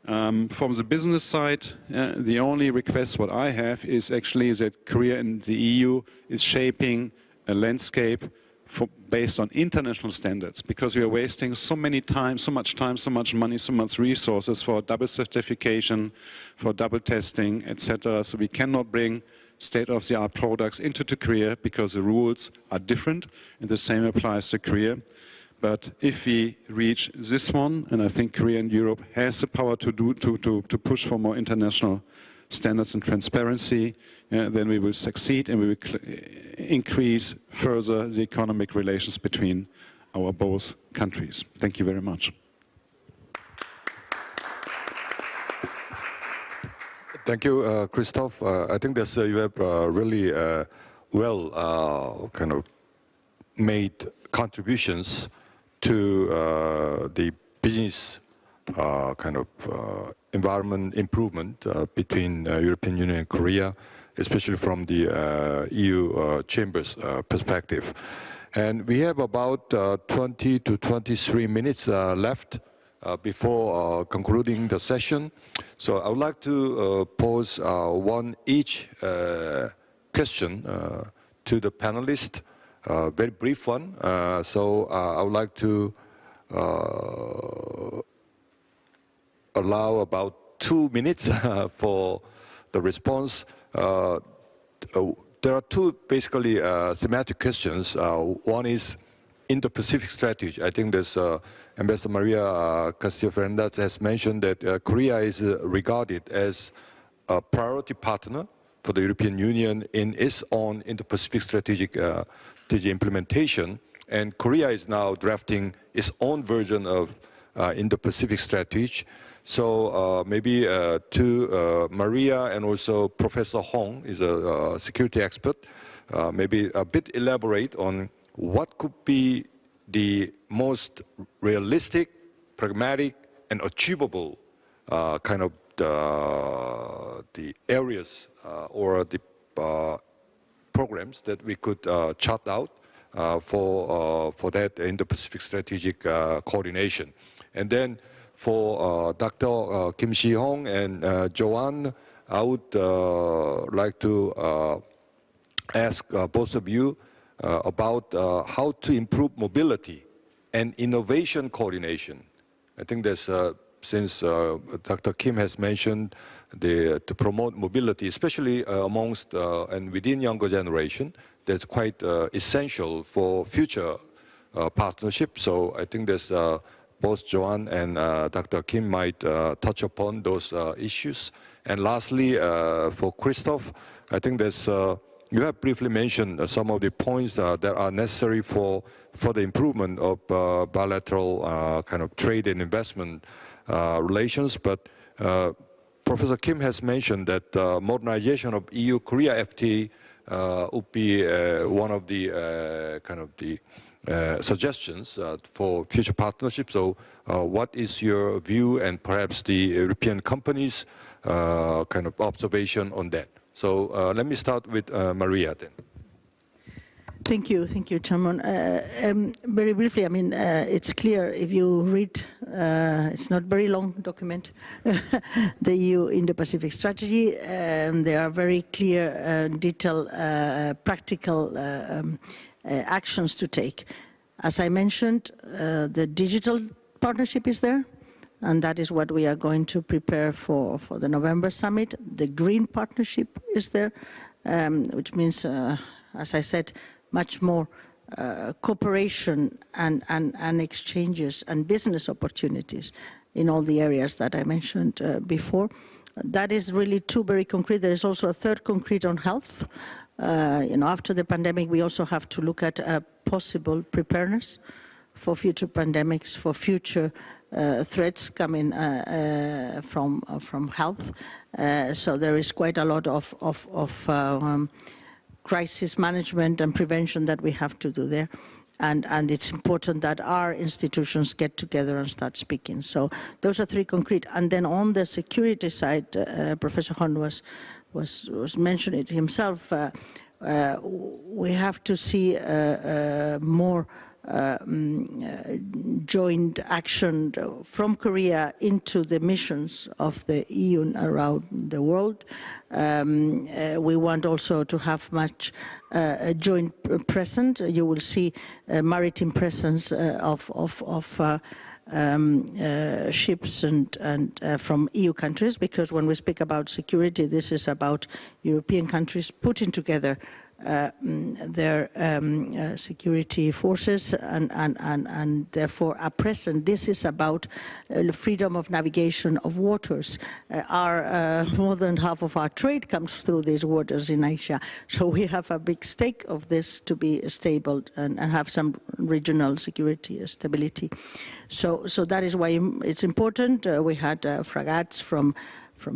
G: From the business side, the only request what I have is actually that Korea and the EU is shaping a landscape based on international standards, because we are wasting so much time, so much money, so much resources for double certification, for double testing, etc. So we cannot bring state-of-the-art products into Korea because the rules are different, and the same applies to Korea. But if we reach this one, and I think Korea and Europe has the power to push for more international standards and transparency, then we will succeed and we will increase further the economic relations between our both countries. Thank you very much.
B: Thank you, Christoph. I think that you have really well kind of made contributions to the business kind of environment improvement between European Union and Korea, especially from the EU Chamber's perspective. And we have about 20 to 23 minutes left before concluding the session. So I would like to pose one each question to the panelists, very brief one. So I would like to allow about 2 minutes for the response. There are two basically thematic questions. One is Indo-Pacific strategy. I think there's Ambassador Maria Castillo-Fernandez has mentioned that Korea is regarded as a priority partner for the European Union in its own Indo-Pacific strategic implementation, and Korea is now drafting its own version of Indo-Pacific strategy. So maybe to Maria and also Professor Hong is a security expert, maybe a bit elaborate on what could be the most realistic, pragmatic, and achievable kind of the areas or the programs that we could chart out for that Indo-Pacific strategic coordination. And then for Dr. Kim Si-hong and Joanne, I would like to ask both of you about how to improve mobility and innovation coordination. I think there's, since Dr. Kim has mentioned to promote mobility, especially amongst and within younger generation, that's quite essential for future partnership. So I think there's both Joanne and Dr. Kim might touch upon those issues. And lastly, for Christoph, I think there's you have briefly mentioned some of the points that are necessary for the improvement of bilateral kind of trade and investment relations. But Professor Kim has mentioned that modernization of EU-Korea FTA would be one of the kind of the suggestions for future partnerships. So what is your view and perhaps the European companies' kind of observation on that? So let me start with Maria then.
C: Thank you, Chairman. Very briefly, I mean, it's clear if you read, it's not very long document, the EU Indo-Pacific strategy. There are very clear, detailed, practical actions to take. As I mentioned, the digital partnership is there, and that is what we are going to prepare for the November summit. The green partnership is there, which means, as I said, much more cooperation and exchanges and business opportunities in all the areas that I mentioned before. That is really two very concrete. There is also a third concrete on health. After the pandemic, we also have to look at possible preparedness for future pandemics, for future threats coming from health. So there is quite a lot of crisis management and prevention that we have to do there. And it's important that our institutions get together and start speaking. So those are three concrete. And then on the security side, Professor Hon was mentioning it himself, we have to see more joint action from Korea into the missions of the EU around the world. We want also to have much joint presence. You will see maritime presence of ships and from EU countries, because when we speak about security, this is about European countries putting together their security forces and therefore are present. This is about freedom of navigation of waters. More than half of our trade comes through these waters in Asia, so we have a big stake of this to be stable and have some regional security stability. So that is why it's important. We had frigates from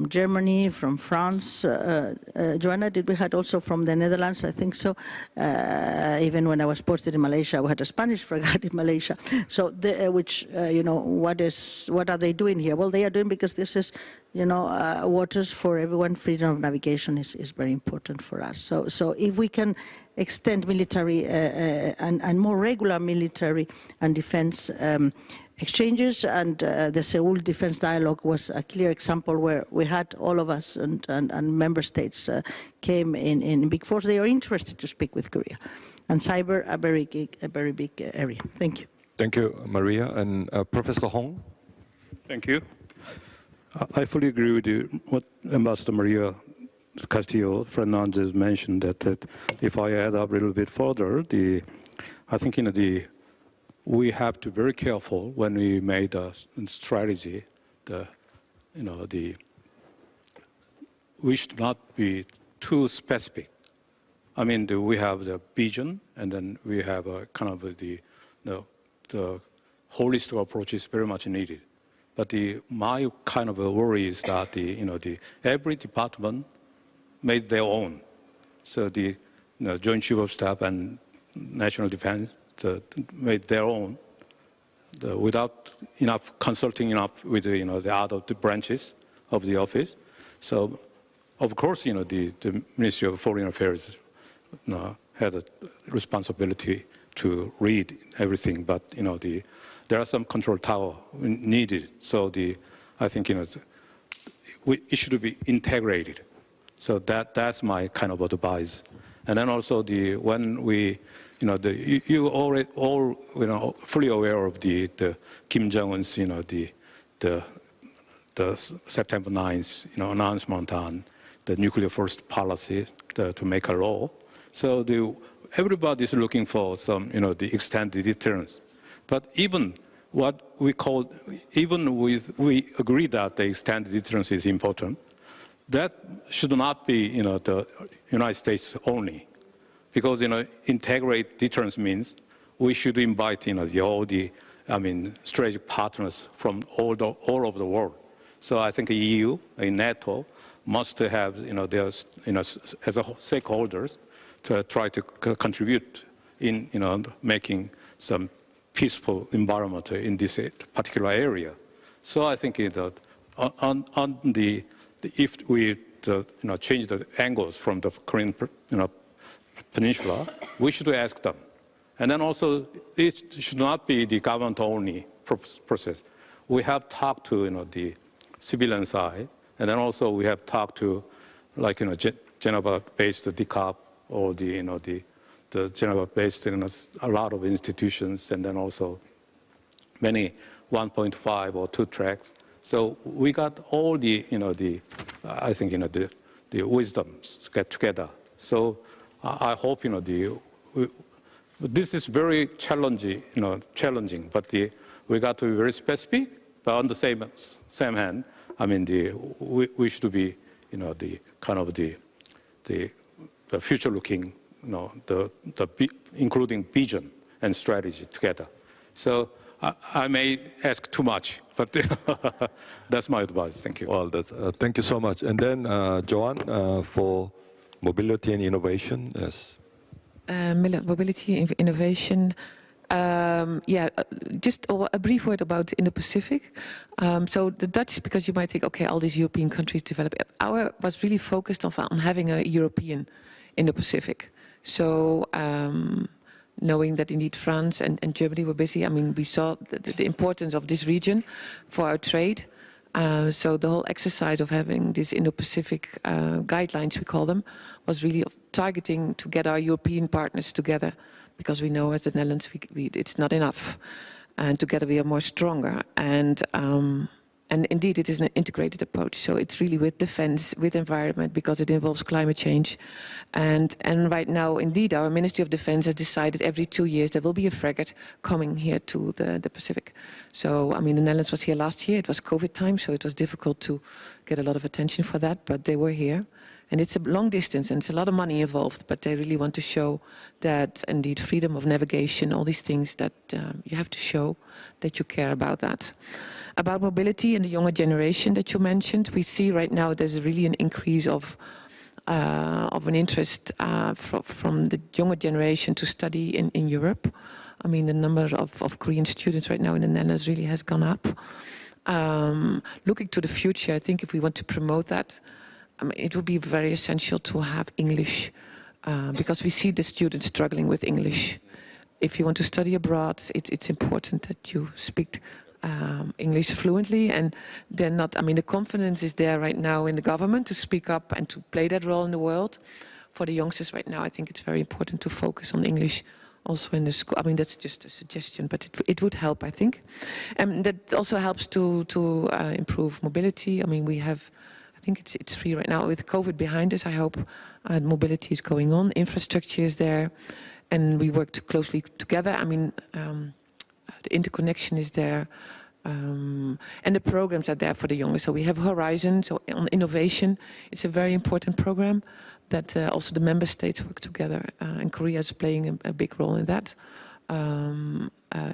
C: Germany, from France. Joanna, did we had also from the Netherlands? I think so. Even when I was posted in Malaysia, we had a Spanish frigate in Malaysia. So, what are they doing here? Well, they are doing because this is, waters for everyone. Freedom of navigation is very important for us. So if we can extend military and more regular military and defense exchanges, and the Seoul Defense Dialogue was a clear example where we had all of us and member states came in big force. They are interested to speak with Korea. And cyber, a very big area. Thank you.
B: Thank you, Maria. And Professor Hong?
F: Thank you. I fully agree with you, what Ambassador Maria Castillo Fernandez mentioned, that if I add up a little bit further, I think we have to be very careful when we made a strategy. We should not be too specific. I mean, we have the vision, and then we have a kind of the holistic approach is very much needed. But my kind of worry is that every department made their own. So the Joint Chief of Staff and National Defense made their own without consulting enough with the other branches of the office. So, of course, the Ministry of Foreign Affairs had a responsibility to read everything, but there are some control tower needed. So I think it should be integrated. So that's my kind of advice. And then also when we you already fully aware of the Kim Jong-un's the September 9th announcement on the nuclear first policy to make a law. So everybody is looking for some the extended deterrence. But even what we call, we agree that the extended deterrence is important. That should not be the United States only, because integrate deterrence means we should invite all the strategic partners from all over the world. So I think the EU and NATO must have their as a stakeholders to try to contribute in making some peaceful environment in this particular area. So I think if we change the angles from the Korean peninsula, we should ask them. And then also, it should not be the government-only process. We have talked to the civilian side, and then also we have talked to, like Geneva-based DCOP or the Geneva-based a lot of institutions, and then also many 1.5 or 2 tracks. So we got all the I think the wisdoms to get together. So I hope this is very challenging, but we got to be very specific. But on the same hand, I mean, we should be, the kind of the future-looking, including vision and strategy together. So I may ask too much, but that's my advice. Thank you.
B: Well, thank you so much. And then, Joanne, for mobility and innovation, yes.
E: Mobility, innovation. Just a brief word about Indo-Pacific. So the Dutch, because you might think, okay, all these European countries develop. Our was really focused on having a European Indo-Pacific. So knowing that indeed France and Germany were busy, I mean, we saw the importance of this region for our trade. So the whole exercise of having these Indo-Pacific guidelines, we call them, was really targeting to get our European partners together, because we know as the Netherlands, it's not enough. And together we are more stronger. And indeed, it is an integrated approach. So it's really with defense, with environment, because it involves climate change. And right now, indeed, our Ministry of Defense has decided every 2 years there will be a frigate coming here to the Pacific. So, I mean, the Netherlands was here last year. It was COVID time, so it was difficult to get a lot of attention for that, but they were here. And it's a long distance, and it's a lot of money involved, but they really want to show that, indeed, freedom of navigation, all these things that you have to show that you care about that. About mobility and the younger generation that you mentioned, we see right now there's really an increase of an interest from the younger generation to study in Europe. I mean, the number of Korean students right now in the Netherlands really has gone up. Looking to the future, I think if we want to promote that, I mean, it would be very essential to have English, because we see the students struggling with English. If you want to study abroad, it's important that you speak English fluently, and they're not, I mean, the confidence is there right now in the government to speak up and to play that role in the world. For the youngsters right now, I think it's very important to focus on English also in the school. I mean, that's just a suggestion, but it would help, I think. And that also helps to improve mobility. I mean, we have, I think it's free right now. With COVID behind us, I hope mobility is going on. Infrastructure is there, and we work closely together. I mean, the interconnection is there, and the programs are there for the youngest. So we have Horizon, so on innovation, it's a very important program that also the member states work together, and Korea is playing a big role in that.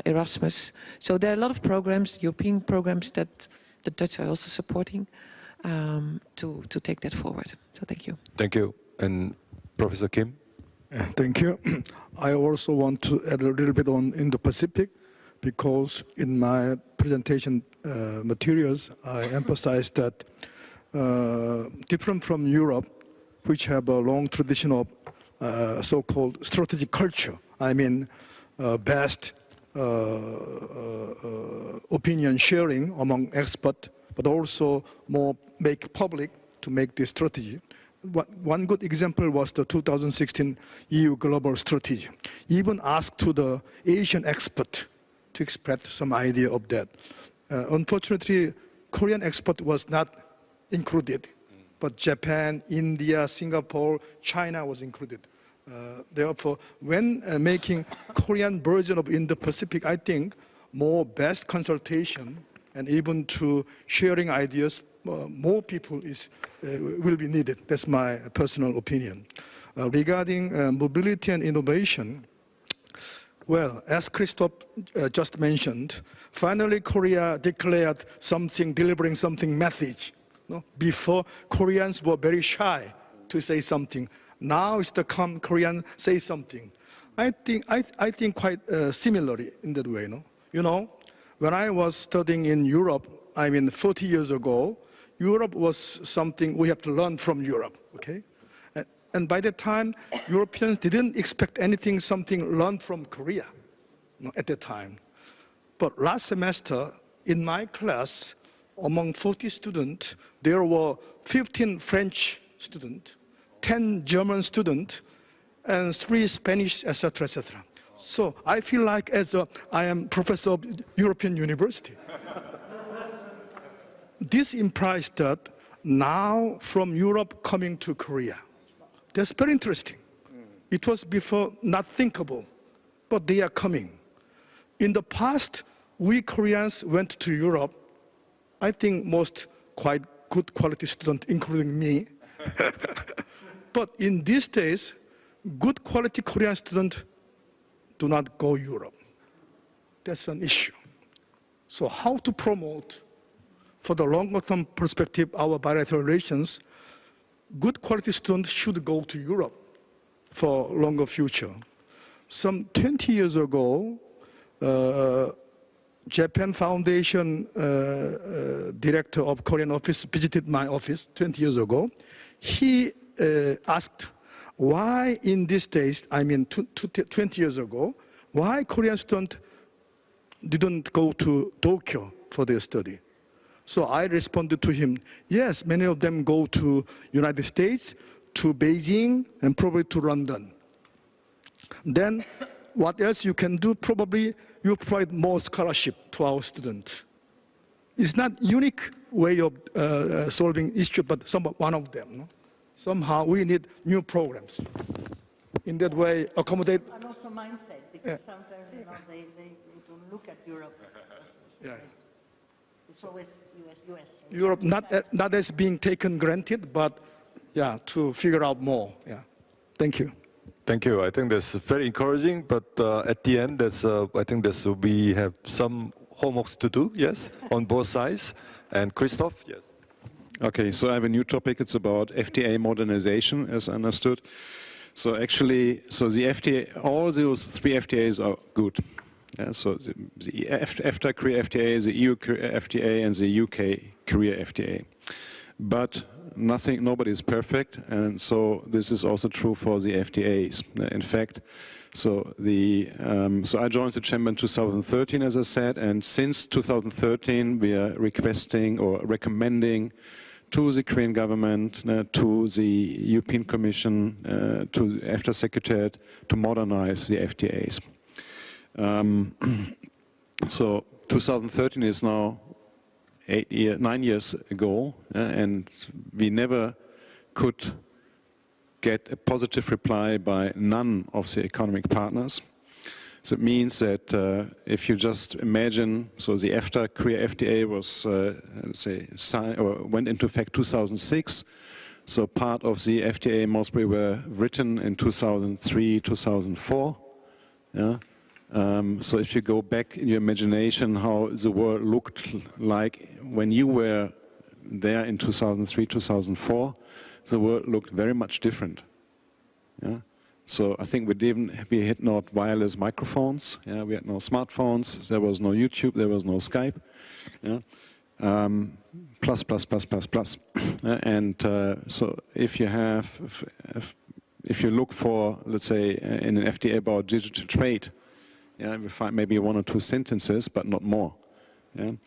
E: Erasmus. So there are a lot of programs, European programs, that the Dutch are also supporting to take that forward. So thank you.
B: Thank you. And Professor Kim?
D: Thank you. I also want to add a little bit on Indo-Pacific, because in my presentation materials, I emphasized that different from Europe, which have a long tradition of so-called strategic culture. I mean, best opinion sharing among experts, but also more make public to make this strategy. One good example was the 2016 EU global strategy. Even asked to the Asian expert to express some idea of that. Unfortunately, Korean expert was not included, but Japan, India, Singapore, China was included. Therefore, when making Korean version of Indo-Pacific, I think more best consultation and even to sharing ideas, more people will be needed. That's my personal opinion. Regarding mobility and innovation, well, as Christoph just mentioned, finally Korea declared something, delivering something message. No? Before, Koreans were very shy to say something. Now it's the Korean say something. I think quite similarly in that way. No? You know, when I was studying in Europe, I mean 40 years ago, Europe was something we have to learn from Europe, okay? And by that time, Europeans didn't expect anything, something learned from Korea at that time. But last semester, in my class, among 40 students, there were 15 French students, 10 German students, and 3 Spanish, etc., etc. So I feel like I am professor of European University. This implies that now from Europe coming to Korea. That's very interesting. It was before not thinkable, but they are coming. In the past, we Koreans went to Europe, I think most quite good quality students, including me. But in these days, good quality Korean students do not go Europe. That's an issue. So how to promote, for the longer term perspective, our bilateral relations, good quality students should go to Europe for longer future. Some 20 years ago, Japan Foundation director of Korean office visited my office 20 years ago. He asked why in these days, I mean 20 years ago, why Korean students didn't go to Tokyo for their study. So I responded to him, yes, many of them go to United States, to Beijing, and probably to London. Then what else you can do? Probably you provide more scholarship to our students. It's not unique way of solving issue, but one of them. No? Somehow we need new programs. In that way, accommodate.
C: And also mindset, because sometimes they don't look at Europe as it's always US.
D: Europe not as being taken granted, but yeah, to figure out more. Yeah. Thank you.
B: Thank you. I think that's very encouraging, but at the end, I think we have some homework to do, yes, on both sides. And Christoph, yes.
G: Okay, so I have a new topic. It's about FTA modernization, as understood. So actually, the FTA, all those 3 FTAs are good. Yeah, so the EFTA Korea FTA, the EU Korea FTA, and the UK Korea FTA. But nobody is perfect, and so this is also true for the FTAs. In fact, so I joined the chamber in 2013, as I said, and since 2013 we are requesting or recommending to the Korean government, to the European Commission, to the EFTA Secretariat to modernize the FTAs. So 2013 is now 9 years ago, and we never could get a positive reply by none of the economic partners. So it means that if you just imagine, so the EFTA Korea FTA was, let's say, signed or went into effect 2006. So part of the FTA mostly were written in 2003, 2004. Yeah. So if you go back in your imagination how the world looked like when you were there in 2003, 2004, the world looked very much different. Yeah? So I think we had not wireless microphones, yeah? We had no smartphones, there was no YouTube, there was no Skype. Yeah? Plus. And so if you look for, let's say, in an FTA about digital trade, yeah, we find maybe 1 or 2 sentences, but not more. Yeah?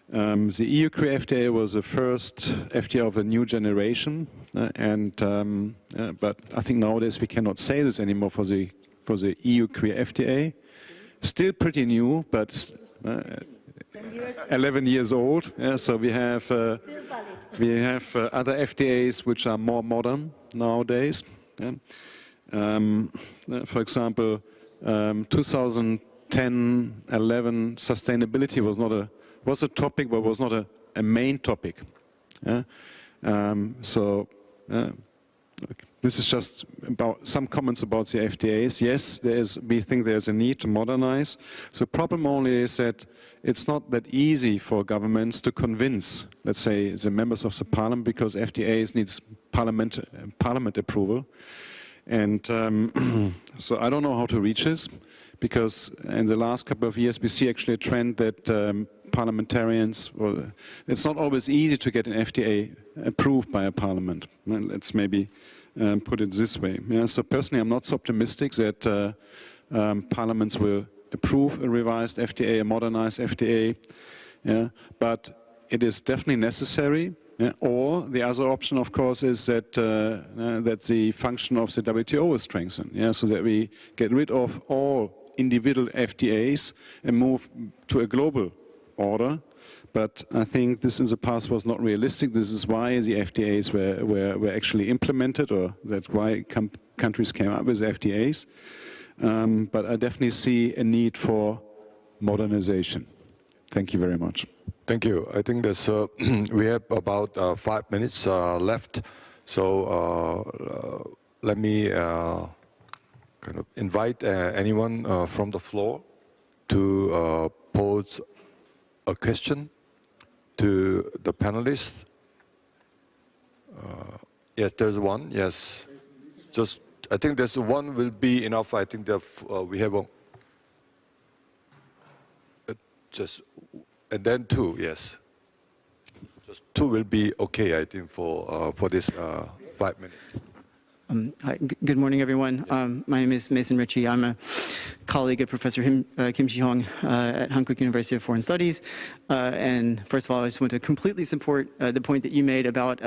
G: The EU Korea FTA was the first FTA of a new generation, but I think nowadays we cannot say this anymore for the EU Korea FTA. Still pretty new, but 11 years old. Yeah, so we have other FTAs which are more modern nowadays. Yeah? For example, 2010-11 sustainability was a topic, but was not a main topic. Yeah? This is just about some comments about the FTAs. Yes, we think there's a need to modernize. The problem only is that it's not that easy for governments to convince, let's say, the members of the parliament, because FTAs needs parliament approval. And so I don't know how to reach this, because in the last couple of years we see actually a trend that parliamentarians, well, it's not always easy to get an FTA approved by a parliament. Let's maybe put it this way. Yeah, so personally, I'm not so optimistic that parliaments will approve a revised FTA, a modernized FTA, yeah, but it is definitely necessary. Yeah, or the other option, of course, is that that the function of the WTO is strengthened. Yeah, so that we get rid of all individual FTAs and move to a global order. But I think this in the past was not realistic. This is why the FTAs were actually implemented, or that's why countries came up with FTAs. But I definitely see a need for modernization. Thank you very much.
B: Thank you. I think there's, we have about 5 minutes left. So let me kind of invite anyone from the floor to pose a question to the panelists. Yes, there's one. Yes, just I think there's one will be enough. I think that we have just and then two. Yes, just two will be okay. I think for this 5 minutes.
H: Hi, good morning, everyone. My name is Mason Ritchie. I'm a colleague of Professor Kim Ji-hong at Hankuk University of Foreign Studies. And first of all, I just want to completely support the point that you made about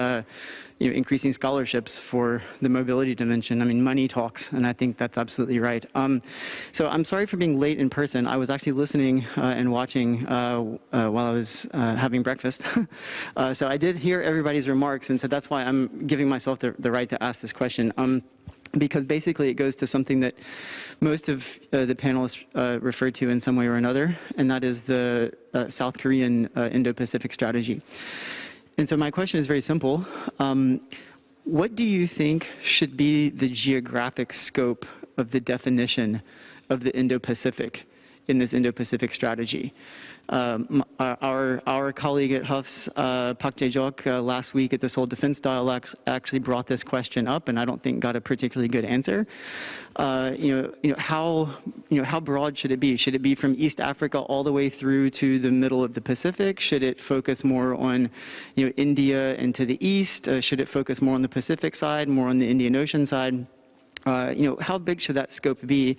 H: increasing scholarships for the mobility dimension. I mean, money talks, and I think that's absolutely right. So I'm sorry for being late in person. I was actually listening and watching while I was having breakfast. So I did hear everybody's remarks, and so that's why I'm giving myself the right to ask this question. Because basically it goes to something that most of the panelists referred to in some way or another, and that is the South Korean Indo-Pacific strategy. And so my question is very simple. What do you think should be the geographic scope of the definition of the Indo-Pacific in this Indo-Pacific strategy? Our colleague at HUFS, Park Jae-jok, last week at the Seoul Defense Dialogue actually brought this question up, and I don't think got a particularly good answer. How broad should it be? Should it be from East Africa all the way through to the middle of the Pacific? Should it focus more on, India and to the east? Should it focus more on the Pacific side, more on the Indian Ocean side? How big should that scope be?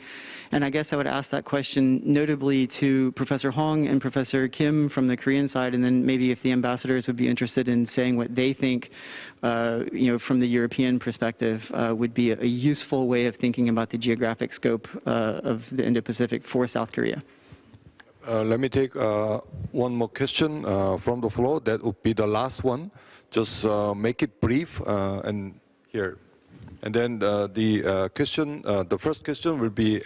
H: And I guess I would ask that question notably to Professor Hong and Professor Kim from the Korean side, and then maybe if the ambassadors would be interested in saying what they think, from the European perspective, would be a useful way of thinking about the geographic scope of the Indo-Pacific for South Korea.
B: Let me take one more question from the floor. That would be the last one. Just make it brief and here. And then the question, the first question will be,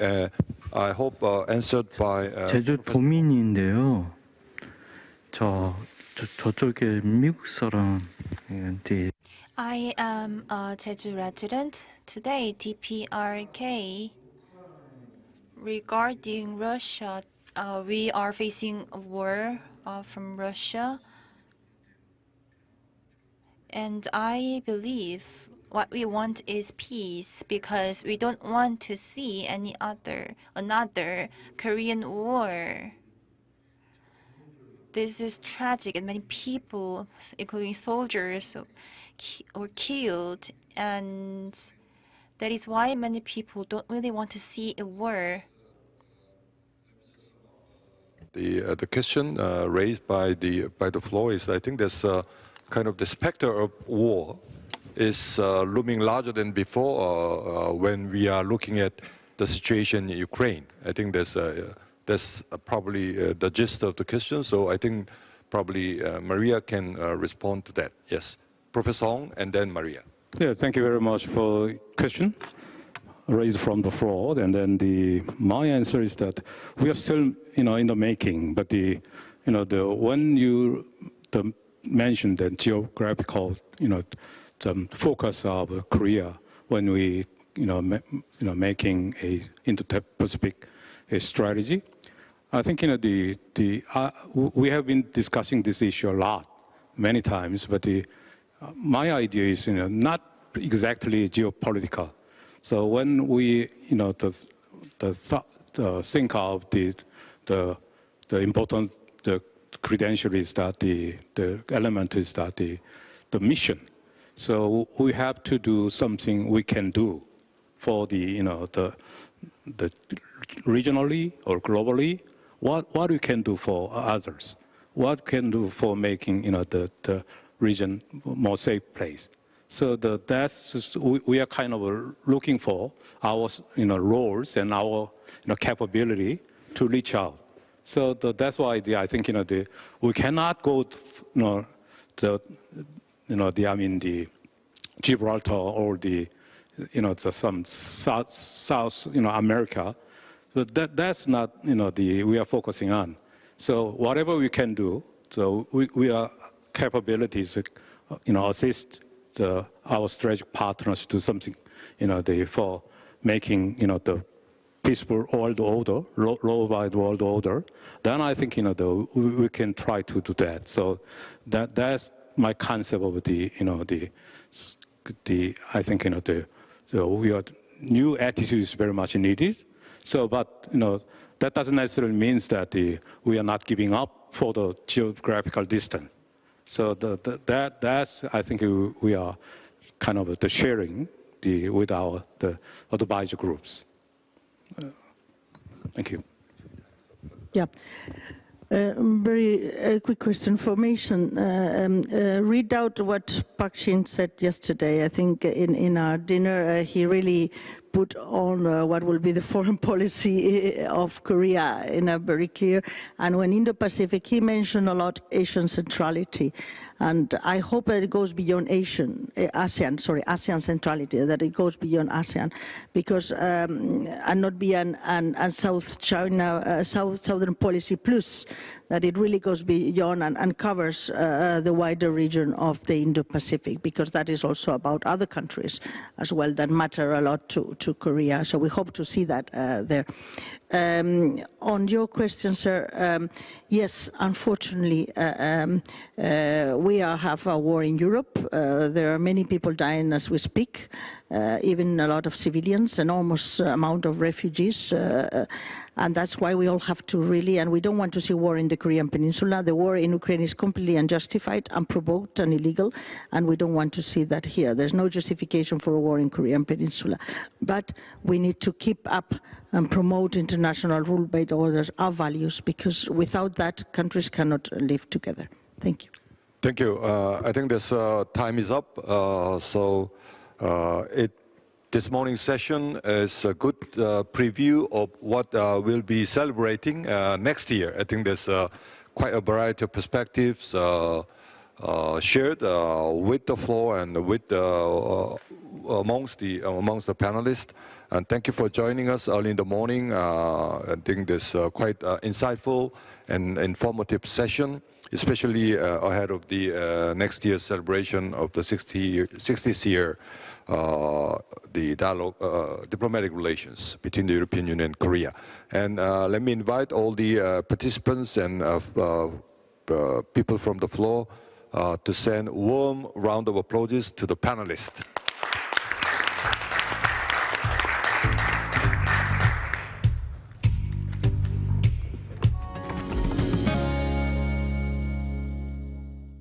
B: I hope, answered by.
I: 제주 도민인데요. 저쪽에 미국 사람한테.
J: I am a Jeju resident. Today, DPRK, regarding Russia, we are facing a war from Russia. And I believe what we want is peace, because we don't want to see another Korean war. This is tragic, and many people, including soldiers, were killed, and that is why many people don't really want to see a war.
B: The question raised by the floor is, I think there's kind of the specter of war is looming larger than before when we are looking at the situation in Ukraine. I think that's probably the gist of the question. So I think probably Maria can respond to that. Yes, Professor Hong and then Maria.
F: Yeah, thank you very much for the question raised from the floor. And then my answer is that we are still, in the making. But when you mentioned the geographical, the focus of Korea when we, making a Indo-Pacific strategy. I think, we have been discussing this issue a lot, many times, but my idea is, not exactly geopolitical. So when we, think of the important, the credential is that the element is that the mission. So we have to do something we can do for the regionally or globally. What we can do for others? What can do for making the region more safe place? So that's just, we are kind of looking for our roles and our capability to reach out. So that's why I think we cannot go the Gibraltar or some South America. So that's not we are focusing on. So whatever we can do, so we are capabilities assist our strategic partners to do something for making the peaceful world order, worldwide world order. Then I think we can try to do that. So that's my concept of I think we are new attitude is very much needed. So, but that doesn't necessarily mean that we are not giving up for the geographical distance. So that's I think we are kind of sharing with the advisor groups. Thank you.
C: Yeah. Very quick question for Mason. Read out what Park Shin said yesterday. I think in our dinner he really put on what will be the foreign policy of Korea in a very clear. And when Indo-Pacific, he mentioned a lot Asian centrality. And I hope that it goes beyond ASEAN centrality, that it goes beyond ASEAN, because and not beyond and South China, Southern Policy Plus, that it really goes beyond and covers the wider region of the Indo-Pacific, because that is also about other countries as well that matter a lot to Korea. So we hope to see that there. On your question, sir, yes, unfortunately, we have a war in Europe. There are many people dying as we speak, even a lot of civilians, enormous amount of refugees. And that's why we all have to really, and we don't want to see war in the Korean Peninsula. The war in Ukraine is completely unjustified, unprovoked, and illegal, and we don't want to see that here. There's no justification for a war in Korean Peninsula. But we need to keep up and promote international rule-based orders, our values, because without that, countries cannot live together. Thank you.
B: Thank you. I think this time is up. This morning's session is a good preview of what we'll be celebrating next year. I think there's quite a variety of perspectives shared with the floor and with amongst the panelists. And thank you for joining us early in the morning. I think this quite insightful and informative session, especially ahead of the next year's celebration of the 60th year the dialogue, diplomatic relations between the European Union and Korea. And let me invite all the participants and people from the floor to send a warm round of applause to the panelists.